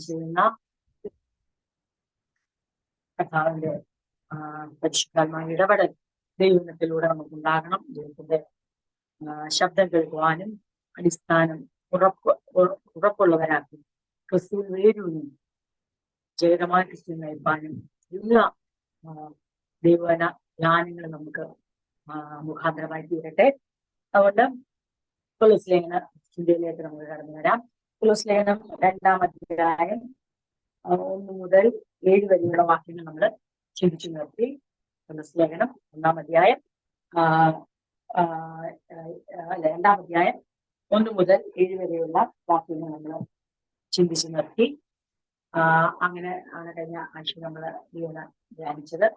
ചെയ്യുന്ന കർത്താവിന്റെ പരിശുദ്ധാത്മാവിന്റെ ഇടപെടൽ ദൈവത്തിലൂടെ നമുക്കുണ്ടാകണം. ദൈവത്തിന്റെ ശബ്ദം കേൾക്കുവാനും അടിസ്ഥാനം ഉറപ്പുള്ളവരാക്കി ക്രിസ്തുവിൽ വേരൂന്നി ജയകരമായ ക്രിസ്തു നയിപ്പാനും എല്ലാ ദൈവന ജ്ഞാനങ്ങൾ നമുക്ക് മുഖാന്തരമായി തീരട്ടെ. അതുകൊണ്ട് കൊലോസ്യ ലേഖന ചിന്തയിലേക്ക് നമുക്ക് കടന്നു വരാം. കൊലോസ്യ ലേഖനം 2-ാം അധ്യായം 1 മുതൽ 7 വരെയുള്ള വാക്യങ്ങൾ നമ്മൾ ചിന്തിച്ചു നിർത്തി. കൊലോസ്യ ലേഖനം 1-ാം അധ്യായം 2-ാം അധ്യായം 1 മുതൽ 7 വരെയുള്ള വാക്യങ്ങൾ നമ്മൾ ചിന്തിച്ചു നിർത്തി. അങ്ങനെ ആണ് കഴിഞ്ഞ ആഴ്ച നമ്മൾ ധ്യാനിച്ചത്.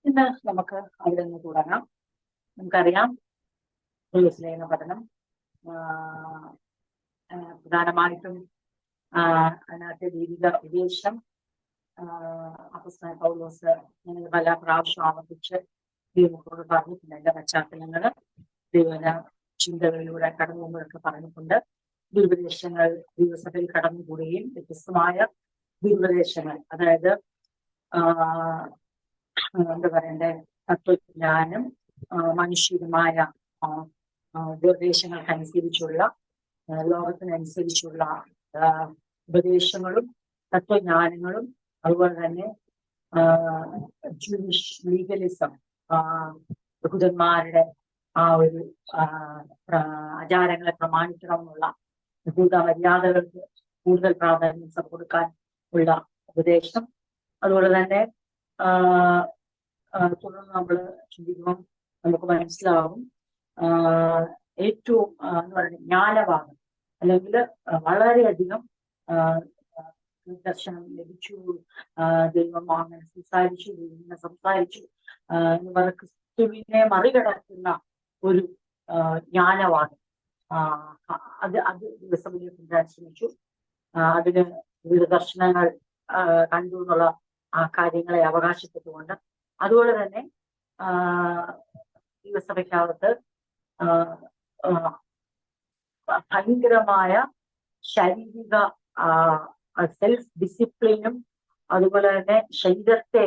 ഇന്ന് നമുക്ക് അവിടെ നിന്ന് തുടങ്ങാം. നമുക്കറിയാം കൊലോസ്യ ലേഖന പഠനം പ്രധാനമായിട്ടും അതിനകത്ത് ദൈവിക ഉപദേശം അപ്പോസ്തലൻ പൗലോസ് പല പ്രാവശ്യം ആവർത്തിച്ച് ദൈവത്തോട് പറഞ്ഞിട്ടുണ്ട്. അതിന്റെ പശ്ചാത്തലങ്ങള് ദൈവന ചിന്തകളിലൂടെ കടന്നു പോകുമ്പോഴൊക്കെ പറഞ്ഞിട്ടുണ്ട്. ദുരുപദേശങ്ങൾ ദൈവസഭയിൽ കടന്നുകൂടുകയും വ്യത്യസ്തമായ ദുരുപദേശങ്ങൾ, അതായത് എന്താ പറയണ്ടേ, തത്വജ്ഞാനം, മനുഷ്യമായ ഉപദേശങ്ങൾക്കനുസരിച്ചുള്ള ലോകത്തിനനുസരിച്ചുള്ള ഉപദേശങ്ങളും തത്വജ്ഞാനങ്ങളും, അതുപോലെ തന്നെ ജൂയിഷ് ലീഗലിസം, യഹൂദന്മാരുടെ ആ ഒരു ആചാരങ്ങളെ പ്രമാണിക്കണമെന്നുള്ള യഹൂദ മര്യാദകൾക്ക് കൂടുതൽ പ്രാധാന്യം കൊടുക്കാൻ ഉള്ള ഉപദേശം. അതുപോലെ തന്നെ തുടർന്ന് നമ്മൾ ചിന്തിക്കുമ്പം നമുക്ക് മനസ്സിലാവും ഏറ്റവും എന്ന് പറയുന്നത് ജ്ഞാനവാദം, അല്ലെങ്കിൽ വളരെയധികം ദർശനം ലഭിച്ചു, ദൈവം അങ്ങനെ സംസാരിച്ചു, ദൈവം സംസാരിച്ചു എന്ന് പറഞ്ഞ ക്രിസ്തുവിനെ മറികടക്കുന്ന ഒരു ജ്ഞാനവാദം, അത് ദിവസങ്ങളിൽ കൊണ്ടുവരാൻ ശ്രമിച്ചു. അതിന് വിവിധ ദർശനങ്ങൾ കണ്ടു എന്നുള്ള കാര്യങ്ങളെ അവകാശപ്പെട്ടുകൊണ്ട്, അതുപോലെ തന്നെ ദിവസഭയ്ക്കകത്ത് ഭയങ്കരമായ ശാരീരിക സെൽഫ് ഡിസിപ്ലിനും, അതുപോലെ തന്നെ ശരീരത്തെ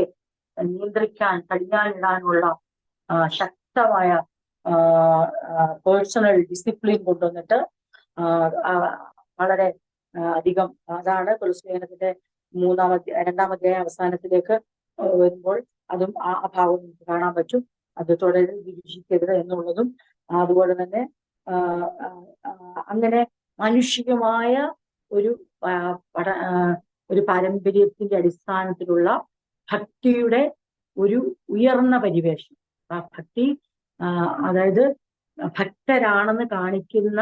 നിയന്ത്രിക്കാൻ കടിഞ്ഞാണിടാനുള്ള ശക്തമായ പേഴ്സണൽ ഡിസിപ്ലിൻ കൊണ്ടുവന്നിട്ട് വളരെ അധികം, അതാണ് കൊലോസ്യ ലേഖനത്തിന്റെ 2-ാം അധ്യായ അവസാനത്തിലേക്ക് വരുമ്പോൾ അതും ആ ഭാവം നമുക്ക് കാണാൻ പറ്റും. അത് തുടരെ വിഭജിക്കരുത് എന്നുള്ളതും, അതുപോലെ തന്നെ അങ്ങനെ മാനുഷികമായ ഒരു പാരമ്പര്യത്തിന്റെ അടിസ്ഥാനത്തിലുള്ള ഭക്തിയുടെ ഒരു ഉയർന്ന പരിവേഷം, ആ ഭക്തി അതായത് ഭക്തരാണെന്ന് കാണിക്കുന്ന,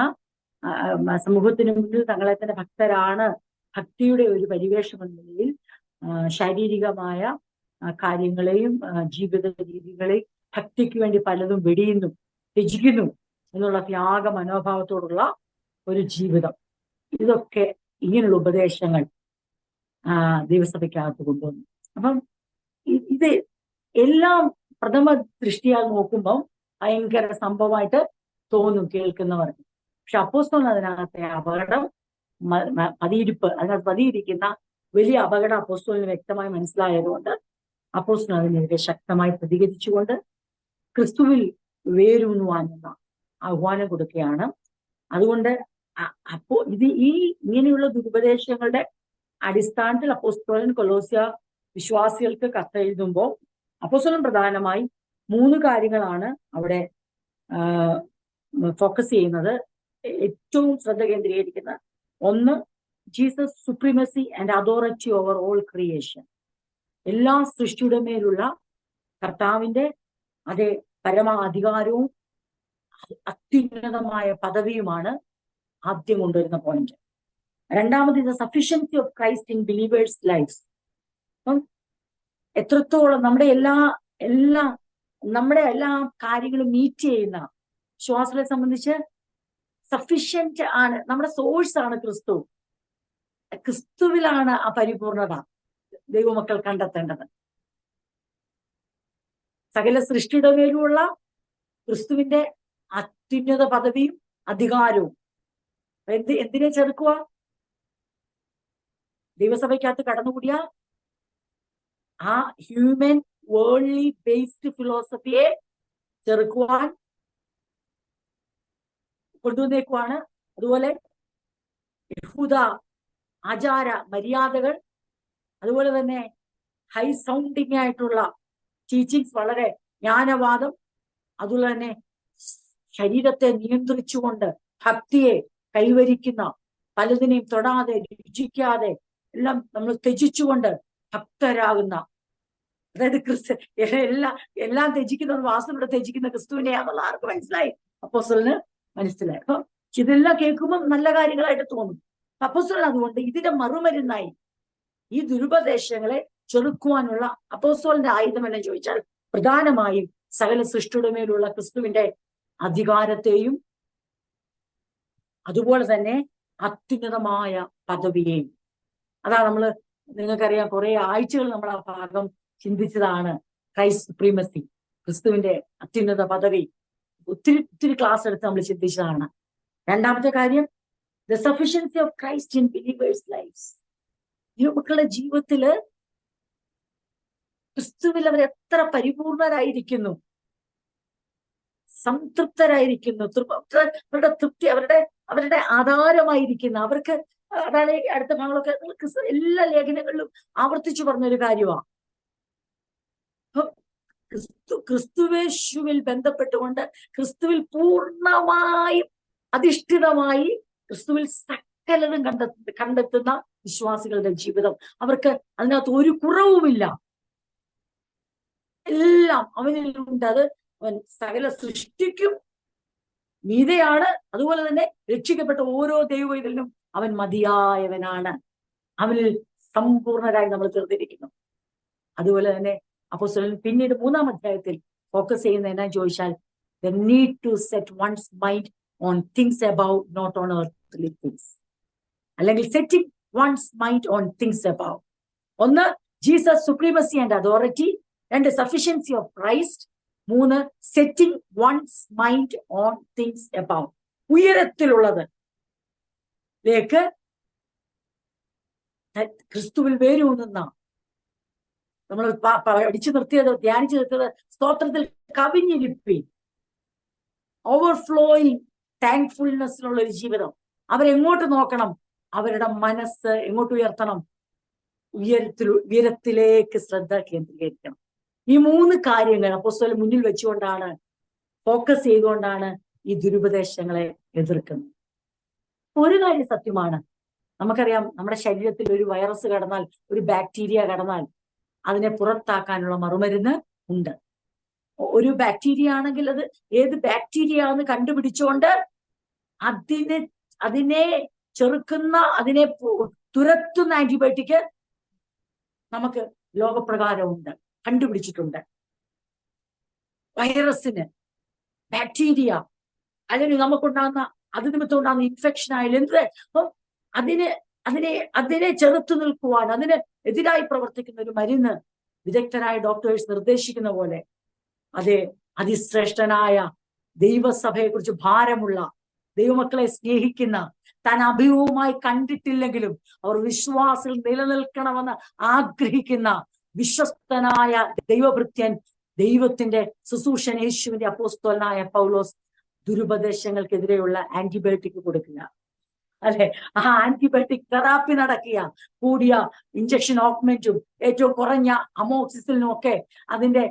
സമൂഹത്തിന് മുന്നിൽ തങ്ങളെ തന്നെ ഭക്തരാണ്, ഭക്തിയുടെ ഒരു പരിവേഷം എന്ന നിലയിൽ ശാരീരികമായ കാര്യങ്ങളെയും ജീവിത രീതികളെയും ഭക്തിക്ക് വേണ്ടി പലതും വെടിയുന്നു, ത്യജിക്കുന്നു എന്നുള്ള ത്യാഗ മനോഭാവത്തോടുള്ള ഒരു ജീവിതം, ഇതൊക്കെ ഇങ്ങനെയുള്ള ഉപദേശങ്ങൾ ദൈവസഭയ്ക്കകത്ത് കൊണ്ടുവന്നു. അപ്പം ഇത് എല്ലാം പ്രഥമ ദൃഷ്ടിയാൽ നോക്കുമ്പോൾ ഭയങ്കര സംഭവമായിട്ട് തോന്നും കേൾക്കുന്നവർക്ക്. പക്ഷെ അപ്പോസ്തലൻ അതിനകത്തെ അപകടം, അതിനകത്ത് പതിയിരിക്കുന്ന വലിയ അപകടം അപ്പോസ്തലന് വ്യക്തമായി മനസ്സിലായതുകൊണ്ട് അപ്പോസ്തലൻ അതിനെതിരെ ശക്തമായി പ്രതികരിച്ചുകൊണ്ട് ക്രിസ്തുവിൽ വേരൂന്നുവാനുള്ള ആഹ്വാനം കൊടുക്കുകയാണ്. അതുകൊണ്ട് ഇങ്ങനെയുള്ള ദുരുപദേശങ്ങളുടെ അടിസ്ഥാനത്തിൽ അപ്പോസ്തലൻ കൊലോസ്യ വിശ്വാസികൾക്ക് കത്തെഴുതുമ്പോൾ അപ്പോസ്തലൻ പ്രധാനമായി 3 കാര്യങ്ങളാണ് അവിടെ ഫോക്കസ് ചെയ്യുന്നത്, ഏറ്റവും ശ്രദ്ധ കേന്ദ്രീകരിക്കുന്ന. ഒന്ന്, Jesus supremacy and authority over all creation. എല്ലാ സൃഷ്ടിയുടെ മേലുള്ള കർത്താവിന്റെ അതേ പരമാധികാരവും അത്യുന്നതമായ പദവിയുമാണ് ആദ്യം കൊണ്ടുവരുന്ന പോയിന്റ്. രണ്ടാമത്, the sufficiency of Christ in believers life. അപ്പം എത്രത്തോളം നമ്മുടെ എല്ലാ കാര്യങ്ങളും മീറ്റ് ചെയ്യുന്ന വിശ്വാസികളെ സംബന്ധിച്ച് സഫിഷ്യന്റ് ആണ്, നമ്മുടെ സോഴ്സ് ആണ് ക്രിസ്തു. ക്രിസ്തുവിലാണ് ആ പരിപൂർണത ദൈവമക്കൾ കണ്ടെത്തേണ്ടത്. സകല സൃഷ്ടിയുടെ മേലുമുള്ള ക്രിസ്തുവിന്റെ അത്യുന്നത പദവിയും അധികാരവും എന്തിനെ ചെറുക്കുക? ദൈവസഭയ്ക്കകത്ത് കടന്നുകൂടിയ ആ ഹ്യൂമൻ വേൾഡ്ലി ബേസ്ഡ് ഫിലോസഫിയെ ചെറുക്കുവാൻ കൊണ്ടുവന്നേക്കുവാണ്. അതുപോലെ യഹൂദ ആചാര മര്യാദകൾ, അതുപോലെ തന്നെ ഹൈ സൗണ്ടിങ് ആയിട്ടുള്ള ടീച്ചിങ്സ്, വളരെ ജ്ഞാനവാദം, അതുപോലെ തന്നെ ശരീരത്തെ നിയന്ത്രിച്ചുകൊണ്ട് ഭക്തിയെ കൈവരിക്കുന്ന, പലതിനെയും തൊടാതെ രുചിക്കാതെ എല്ലാം നമ്മൾ ത്യജിച്ചുകൊണ്ട് ഭക്തരാകുന്ന, അതായത് എല്ലാം ത്യജിക്കുന്നത്, വാസനയുടെ ത്യജിക്കുന്ന ക്രിസ്തുവിനെയാണെന്നുള്ള ആർക്ക് മനസ്സിലായി? അപ്പോസ്തലന് മനസ്സിലായി. അപ്പൊ ഇതെല്ലാം കേൾക്കുമ്പോൾ നല്ല കാര്യങ്ങളായിട്ട് തോന്നും. അപ്പോസ്തലൻ അതുകൊണ്ട് ഇതിന്റെ മറുമരുന്നായി ഈ ദുരുപദേശങ്ങളെ ചെറുക്കുവാനുള്ള അപ്പോസ്തലന്റെ ആയുധം എന്ന് ചോദിച്ചാൽ പ്രധാനമായും സകല സൃഷ്ടിയുടെ മേലുള്ള ക്രിസ്തുവിന്റെ അധികാരത്തെയും അതുപോലെ തന്നെ അത്യുന്നതമായ പദവിയെയും. അതാ നിങ്ങൾക്കറിയാം, കുറെ ആഴ്ചകൾ നമ്മൾ ആ ഭാഗം ചിന്തിച്ചതാണ്. ക്രൈസ്റ്റ് സുപ്രീമസി, ക്രിസ്തുവിന്റെ അത്യുന്നത പദവി, ഒത്തിരി ക്ലാസ് എടുത്ത് നമ്മൾ ചിന്തിച്ചതാണ്. രണ്ടാമത്തെ കാര്യം, the sufficiency of Christ in believers lifes. ദൈവമക്കളുടെ ജീവിതത്തില് ക്രിസ്തുവിൽ അവർ എത്ര പരിപൂർണരായിരിക്കുന്നു, സംതൃപ്തരായിരിക്കുന്നു, അവരുടെ തൃപ്തി അവരുടെ ആധാരമായിരിക്കുന്നു. അവർക്ക് അതാണ് അടുത്ത ഭാഗങ്ങളൊക്കെ എല്ലാ ലേഖനങ്ങളിലും ആവർത്തിച്ചു പറഞ്ഞൊരു കാര്യമാണ്. ക്രിസ്തുവേശുവിൽ ബന്ധപ്പെട്ടുകൊണ്ട് ക്രിസ്തുവിൽ പൂർണ്ണമായും അധിഷ്ഠിതമായി ക്രിസ്തുവിൽ സകലതും കണ്ടെത്തുന്ന വിശ്വാസികളുടെ ജീവിതം, അവർക്ക് അതിനകത്ത് ഒരു കുറവുമില്ല. എല്ലാം അവനിലുണ്ട്. അത് അവൻ സകല സൃഷ്ടിക്കും മീതെയാണ്. അതുപോലെ തന്നെ രക്ഷിക്കപ്പെട്ട ഓരോ ദൈവത്തിലും അവൻ മതിയായവനാണ്. അവനിൽ സമ്പൂർണരായി നമ്മൾ തീർന്നിരിക്കുന്നു. അതുപോലെ തന്നെ അപ്പോസ്തലൻ പിന്നീട് 3-ാം അധ്യായത്തിൽ ഫോക്കസ് ചെയ്യുന്ന എന്നാ ചോദിച്ചാൽ, the need to set one's mind on things above, not on earthly things. അല്ലെങ്കിൽ setting one's mind on things above. ഒന്ന്, Jesus supremacy and authority. 2, sufficiency of Christ. 3, setting one's mind on things above. ഉയരത്തിലുള്ളത് ലേക്ക് ക്രിസ്തുവിൽ വേരൂന്നുന്ന, നമ്മൾ പഠിച്ചു നിർത്തിയത്, ധ്യാനിച്ചു നിർത്തിയത്, സ്തോത്രത്തിൽ കവിഞ്ഞിരിപ്പി, ഓവർഫ്ലോയിങ് താങ്ക്ഫുൾനെസ്സിനുള്ള ഒരു ജീവിതം. അവരെങ്ങോട്ട് നോക്കണം? അവരുടെ മനസ്സ് എങ്ങോട്ട് ഉയർത്തണം? ഉയരത്തിലേക്ക് ശ്രദ്ധ കേന്ദ്രീകരിക്കണം. ഈ 3 കാര്യങ്ങൾ അപ്പോസ്തലൻ മുന്നിൽ വെച്ചുകൊണ്ടാണ്, ഫോക്കസ് ചെയ്തുകൊണ്ടാണ് ഈ ദുരുപദേശങ്ങളെ എതിർക്കുന്നത്. ഒരു കാര്യം സത്യമാണ്, നമുക്കറിയാം, നമ്മുടെ ശരീരത്തിൽ ഒരു വൈറസ് കടന്നാൽ, ഒരു ബാക്ടീരിയ കടന്നാൽ അതിനെ പുറത്താക്കാനുള്ള മറുമരുന്ന് ഉണ്ട്. ഒരു ബാക്ടീരിയ ആണെങ്കിൽ അത് ഏത് ബാക്ടീരിയ എന്ന് കണ്ടുപിടിച്ചുകൊണ്ട് അതിനെ ചെറുക്കുന്ന, അതിനെ തുരത്തുന്ന ആന്റിബയോട്ടിക് നമുക്ക് ലോകപ്രകാരമുണ്ട്, കണ്ടുപിടിച്ചിട്ടുണ്ട്. വൈറസിന്, ബാക്ടീരിയ, അല്ലെങ്കിൽ നമുക്കുണ്ടാകുന്ന അത് നിമിത്തം ഉണ്ടാകുന്ന ഇൻഫെക്ഷൻ ആയാലും എന്ത്, അപ്പം അതിനെ ചെറുത്തു നിൽക്കുവാൻ, അതിന് എതിരായി പ്രവർത്തിക്കുന്ന ഒരു മരുന്ന് വിദഗ്ധരായ ഡോക്ടേഴ്സ് നിർദ്ദേശിക്കുന്ന പോലെ, അതെ, അതിശ്രേഷ്ഠനായ ദൈവസഭയെ കുറിച്ച് ഭാരമുള്ള, ദൈവമക്കളെ സ്നേഹിക്കുന്ന, താൻ അഭിമുഖമായി കണ്ടിട്ടില്ലെങ്കിലും അവർ വിശ്വാസത്തിൽ നിലനിൽക്കണമെന്ന് ആഗ്രഹിക്കുന്ന വിശ്വസ്തനായ ദൈവഭൃത്യൻ, ദൈവത്തിന്റെ ശുശ്രൂഷൻ, യേശുവിന്റെ അപ്പോസ്തലനായ പൗലോസ് ദുരുപദേശങ്ങൾക്കെതിരെയുള്ള ആന്റിബയോട്ടിക് കൊടുക്കുക. അല്ലെ, ആ ആന്റിബയോട്ടിക് തെറാപ്പി നടക്കുക. കൂടിയ ഇഞ്ചക്ഷൻ ഓക്മെന്റും ഏറ്റവും കുറഞ്ഞ അമോക്സിസിലിനും ഒക്കെ അതിന്റെ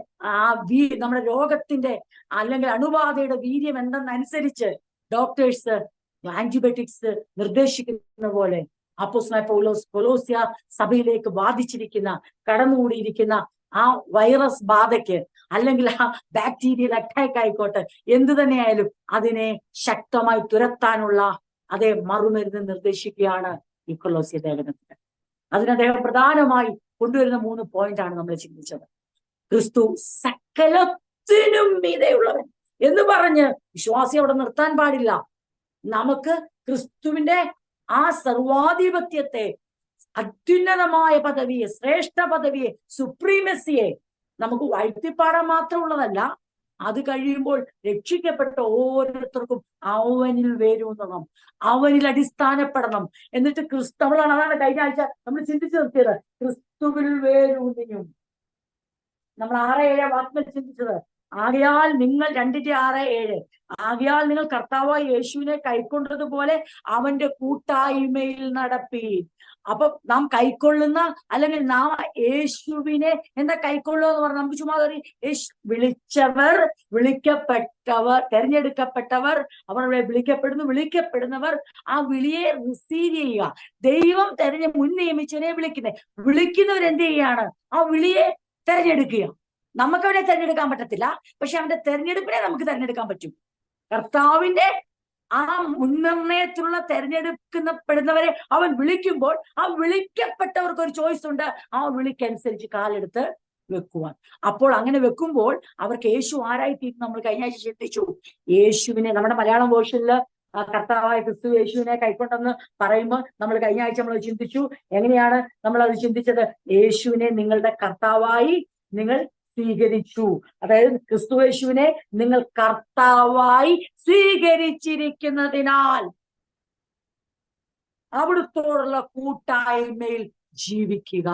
നമ്മുടെ രോഗത്തിന്റെ അല്ലെങ്കിൽ അണുബാധയുടെ വീര്യം എന്തെന്നനുസരിച്ച് ഡോക്ടേഴ്സ് ആന്റിബയോട്ടിക്സ് നിർദ്ദേശിക്കുന്ന പോലെ അപ്പോസ്തലനായ പൗലോസ് കൊലോസ്യ സഭയിലേക്ക് ബാധിച്ചിരിക്കുന്ന, കടന്നുകൂടിയിരിക്കുന്ന ആ വൈറസ് ബാധയ്ക്ക്, അല്ലെങ്കിൽ ആ ബാക്ടീരിയൽ അറ്റാക്ക് ആയിക്കോട്ടെ, എന്തു തന്നെയായാലും അതിനെ ശക്തമായി തുരത്താനുള്ള അതേ മറുമരുന്ന് നിർദ്ദേശിക്കുകയാണ് ഈ കൊലോസ്യ ലേഖനത്തിൽ. അതിന് അദ്ദേഹം പ്രധാനമായി കൊണ്ടുവരുന്ന 3 പോയിന്റാണ് നമ്മൾ ചിന്തിച്ചത്. ക്രിസ്തു സകലത്തിനും മീതെയുള്ളവൻ എന്ന് പറഞ്ഞ് വിശ്വാസി അവിടെ നിർത്താൻ പാടില്ല. നമുക്ക് ക്രിസ്തുവിന്റെ ആ സർവാധിപത്യത്തെ, അത്യുന്നതമായ പദവിയെ, ശ്രേഷ്ഠ പദവിയെ, സുപ്രീമസിയെ നമുക്ക് വാഴ്ത്തിപ്പാടാൻ മാത്രമുള്ളതല്ല, അത് കഴിയുമ്പോൾ രക്ഷിക്കപ്പെട്ട ഓരോരുത്തർക്കും അവനിൽ വേരൂന്നണം, അവനിൽ അടിസ്ഥാനപ്പെടണം. എന്നിട്ട് ക്രിസ്തവളാണ്. അതാണ് കഴിഞ്ഞ ആഴ്ച നമ്മൾ ചിന്തിച്ചു നിർത്തിയത്. ക്രിസ്തുവിൽ വേരൂന്നിയും നമ്മൾ 6:7 വാക്കിൽ ചിന്തിച്ചത്. ആകയാൽ നിങ്ങൾ 2:6-7 ആകയാൽ നിങ്ങൾ കർത്താവായ യേശുവിനെ കൈക്കൊണ്ടതുപോലെ അവന്റെ കൂട്ടായ്മയിൽ നടപ്പീൻ. അപ്പൊ നാം കൈക്കൊള്ളുന്ന, അല്ലെങ്കിൽ നാം യേശുവിനെ എന്താ കൈക്കൊള്ളുക എന്ന് പറഞ്ഞാൽ നമുക്ക് ചുമ്മാ വിളിച്ചവർ, വിളിക്കപ്പെട്ടവർ, തെരഞ്ഞെടുക്കപ്പെട്ടവർ, അവർ വിളിക്കപ്പെടുന്നു, വിളിക്കപ്പെടുന്നവർ ആ വിളിയെ റിസീവ് ചെയ്യുക. ദൈവം മുൻ നിയമിച്ചവനെ വിളിക്കുന്നവർ എന്ത് ചെയ്യാണ്? ആ വിളിയെ തെരഞ്ഞെടുക്കുക. നമുക്ക് അവനെ തെരഞ്ഞെടുക്കാൻ പറ്റത്തില്ല, പക്ഷെ അവന്റെ തെരഞ്ഞെടുപ്പിനെ നമുക്ക് തെരഞ്ഞെടുക്കാൻ പറ്റും. കർത്താവിന്റെ ആ മുൻനിർണയത്തിലുള്ള തെരഞ്ഞെടുക്കപ്പെടുന്നവരെ അവൻ വിളിക്കുമ്പോൾ ആ വിളിക്കപ്പെട്ടവർക്ക് ഒരു ചോയ്സ് ഉണ്ട്, ആ വിളിക്കനുസരിച്ച് കാലെടുത്ത് വെക്കുവാൻ. അപ്പോൾ അങ്ങനെ വെക്കുമ്പോൾ അവർക്ക് യേശു ആരായിത്തീരും നമ്മൾ കഴിഞ്ഞ ആഴ്ച ചിന്തിച്ചു. യേശുവിനെ നമ്മുടെ മലയാളം വേർഷനിൽ കർത്താവായ ക്രിസ്തു യേശുവിനെ കൈക്കൊണ്ടെന്ന് പറയുമ്പോൾ നമ്മൾ കഴിഞ്ഞ ആഴ്ച നമ്മൾ ചിന്തിച്ചു. എങ്ങനെയാണ് നമ്മൾ അത് ചിന്തിച്ചത്? യേശുവിനെ നിങ്ങളുടെ കർത്താവായി നിങ്ങൾ സ്വീകരിച്ചു. അതായത് ക്രിസ്തു യേശുവിനെ നിങ്ങൾ കർത്താവായി സ്വീകരിച്ചിരിക്കുന്നതിനാൽ അവിടുത്തോടുള്ള കൂട്ടായ്മയിൽ ജീവിക്കുക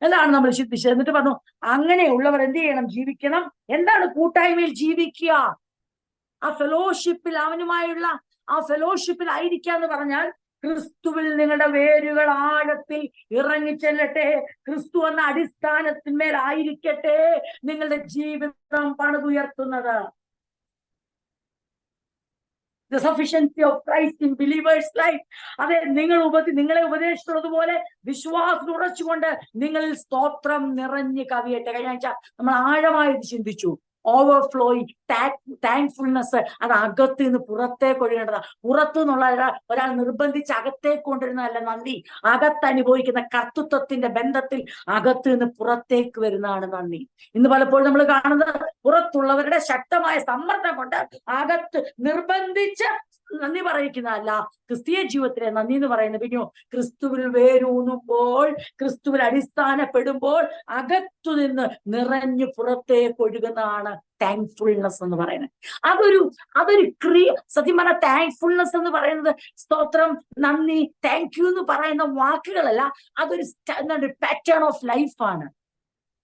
എന്നാണ് നമ്മൾ ചിന്തിച്ചത്. എന്നിട്ട് പറഞ്ഞു, അങ്ങനെയുള്ളവർ എന്ത് ചെയ്യണം? ജീവിക്കണം. എന്താണ് കൂട്ടായ്മയിൽ ജീവിക്കുക? ആ ഫെലോഷിപ്പിൽ, അവനുമായുള്ള ആ ഫെലോഷിപ്പിൽ ആയിരിക്കുക എന്ന് പറഞ്ഞാൽ ക്രിസ്തുവിൽ നിങ്ങളുടെ വേരുകൾ ആഴത്തിൽ ഇറങ്ങിച്ചെല്ലട്ടെ. ക്രിസ്തു എന്ന അടിസ്ഥാനത്തിന്മേൽ ആയിരിക്കട്ടെ നിങ്ങളുടെ ജീവിതം പണിതുയർത്തുന്നത്. The sufficiency of Christ in believers' life. അതെ, നിങ്ങളെ ഉപദേശിച്ചതുപോലെ വിശ്വാസം ഉറച്ചുകൊണ്ട് നിങ്ങളിൽ സ്തോത്രം നിറഞ്ഞു കവിയട്ടെ. കഴിഞ്ഞ ആഴ്ച നമ്മൾ ആഴമായിട്ട് ചിന്തിച്ചു. ഓവർഫ്ലോയിങ് താങ്ക്ഫുൾനെസ്, അത് അകത്ത് നിന്ന് പുറത്തേക്ക് ഒഴുകേണ്ടതാണ്. പുറത്തു നിന്നുള്ള ഒരാൾ നിർബന്ധിച്ച് അകത്തേക്ക് കൊണ്ടുവരുന്നതല്ല നന്ദി. അകത്തനുഭവിക്കുന്ന കർത്തൃത്വത്തിന്റെ ബന്ധത്തിൽ അകത്ത് നിന്ന് പുറത്തേക്ക് വരുന്നതാണ് നന്ദി. ഇന്ന് പലപ്പോഴും നമ്മൾ കാണുന്നത് പുറത്തുള്ളവരുടെ ശക്തമായ സമ്മർദ്ദം കൊണ്ട് അകത്ത് നിർബന്ധിച്ച് നന്ദി പറയിക്കുന്നതല്ല. ക്രിസ്തീയ ജീവിതത്തിലെ നന്ദി എന്ന് പറയുന്നത് പിന്നെയോ ക്രിസ്തുവിൽ വേരൂന്നുമ്പോൾ, ക്രിസ്തുവിൽ അടിസ്ഥാനപ്പെടുമ്പോൾ അകത്തു നിന്ന് നിറഞ്ഞു പുറത്തേക്ക് ഒഴുകുന്നതാണ് താങ്ക്ഫുൾനെസ് എന്ന് പറയുന്നത്. അതൊരു സത്യം പറഞ്ഞ താങ്ക്ഫുൾനെസ് എന്ന് പറയുന്നത് സ്തോത്രം, നന്ദി, താങ്ക് യു എന്ന് പറയുന്ന വാക്കുകളല്ല, അതൊരു പാറ്റേൺ ഓഫ് ലൈഫാണ്.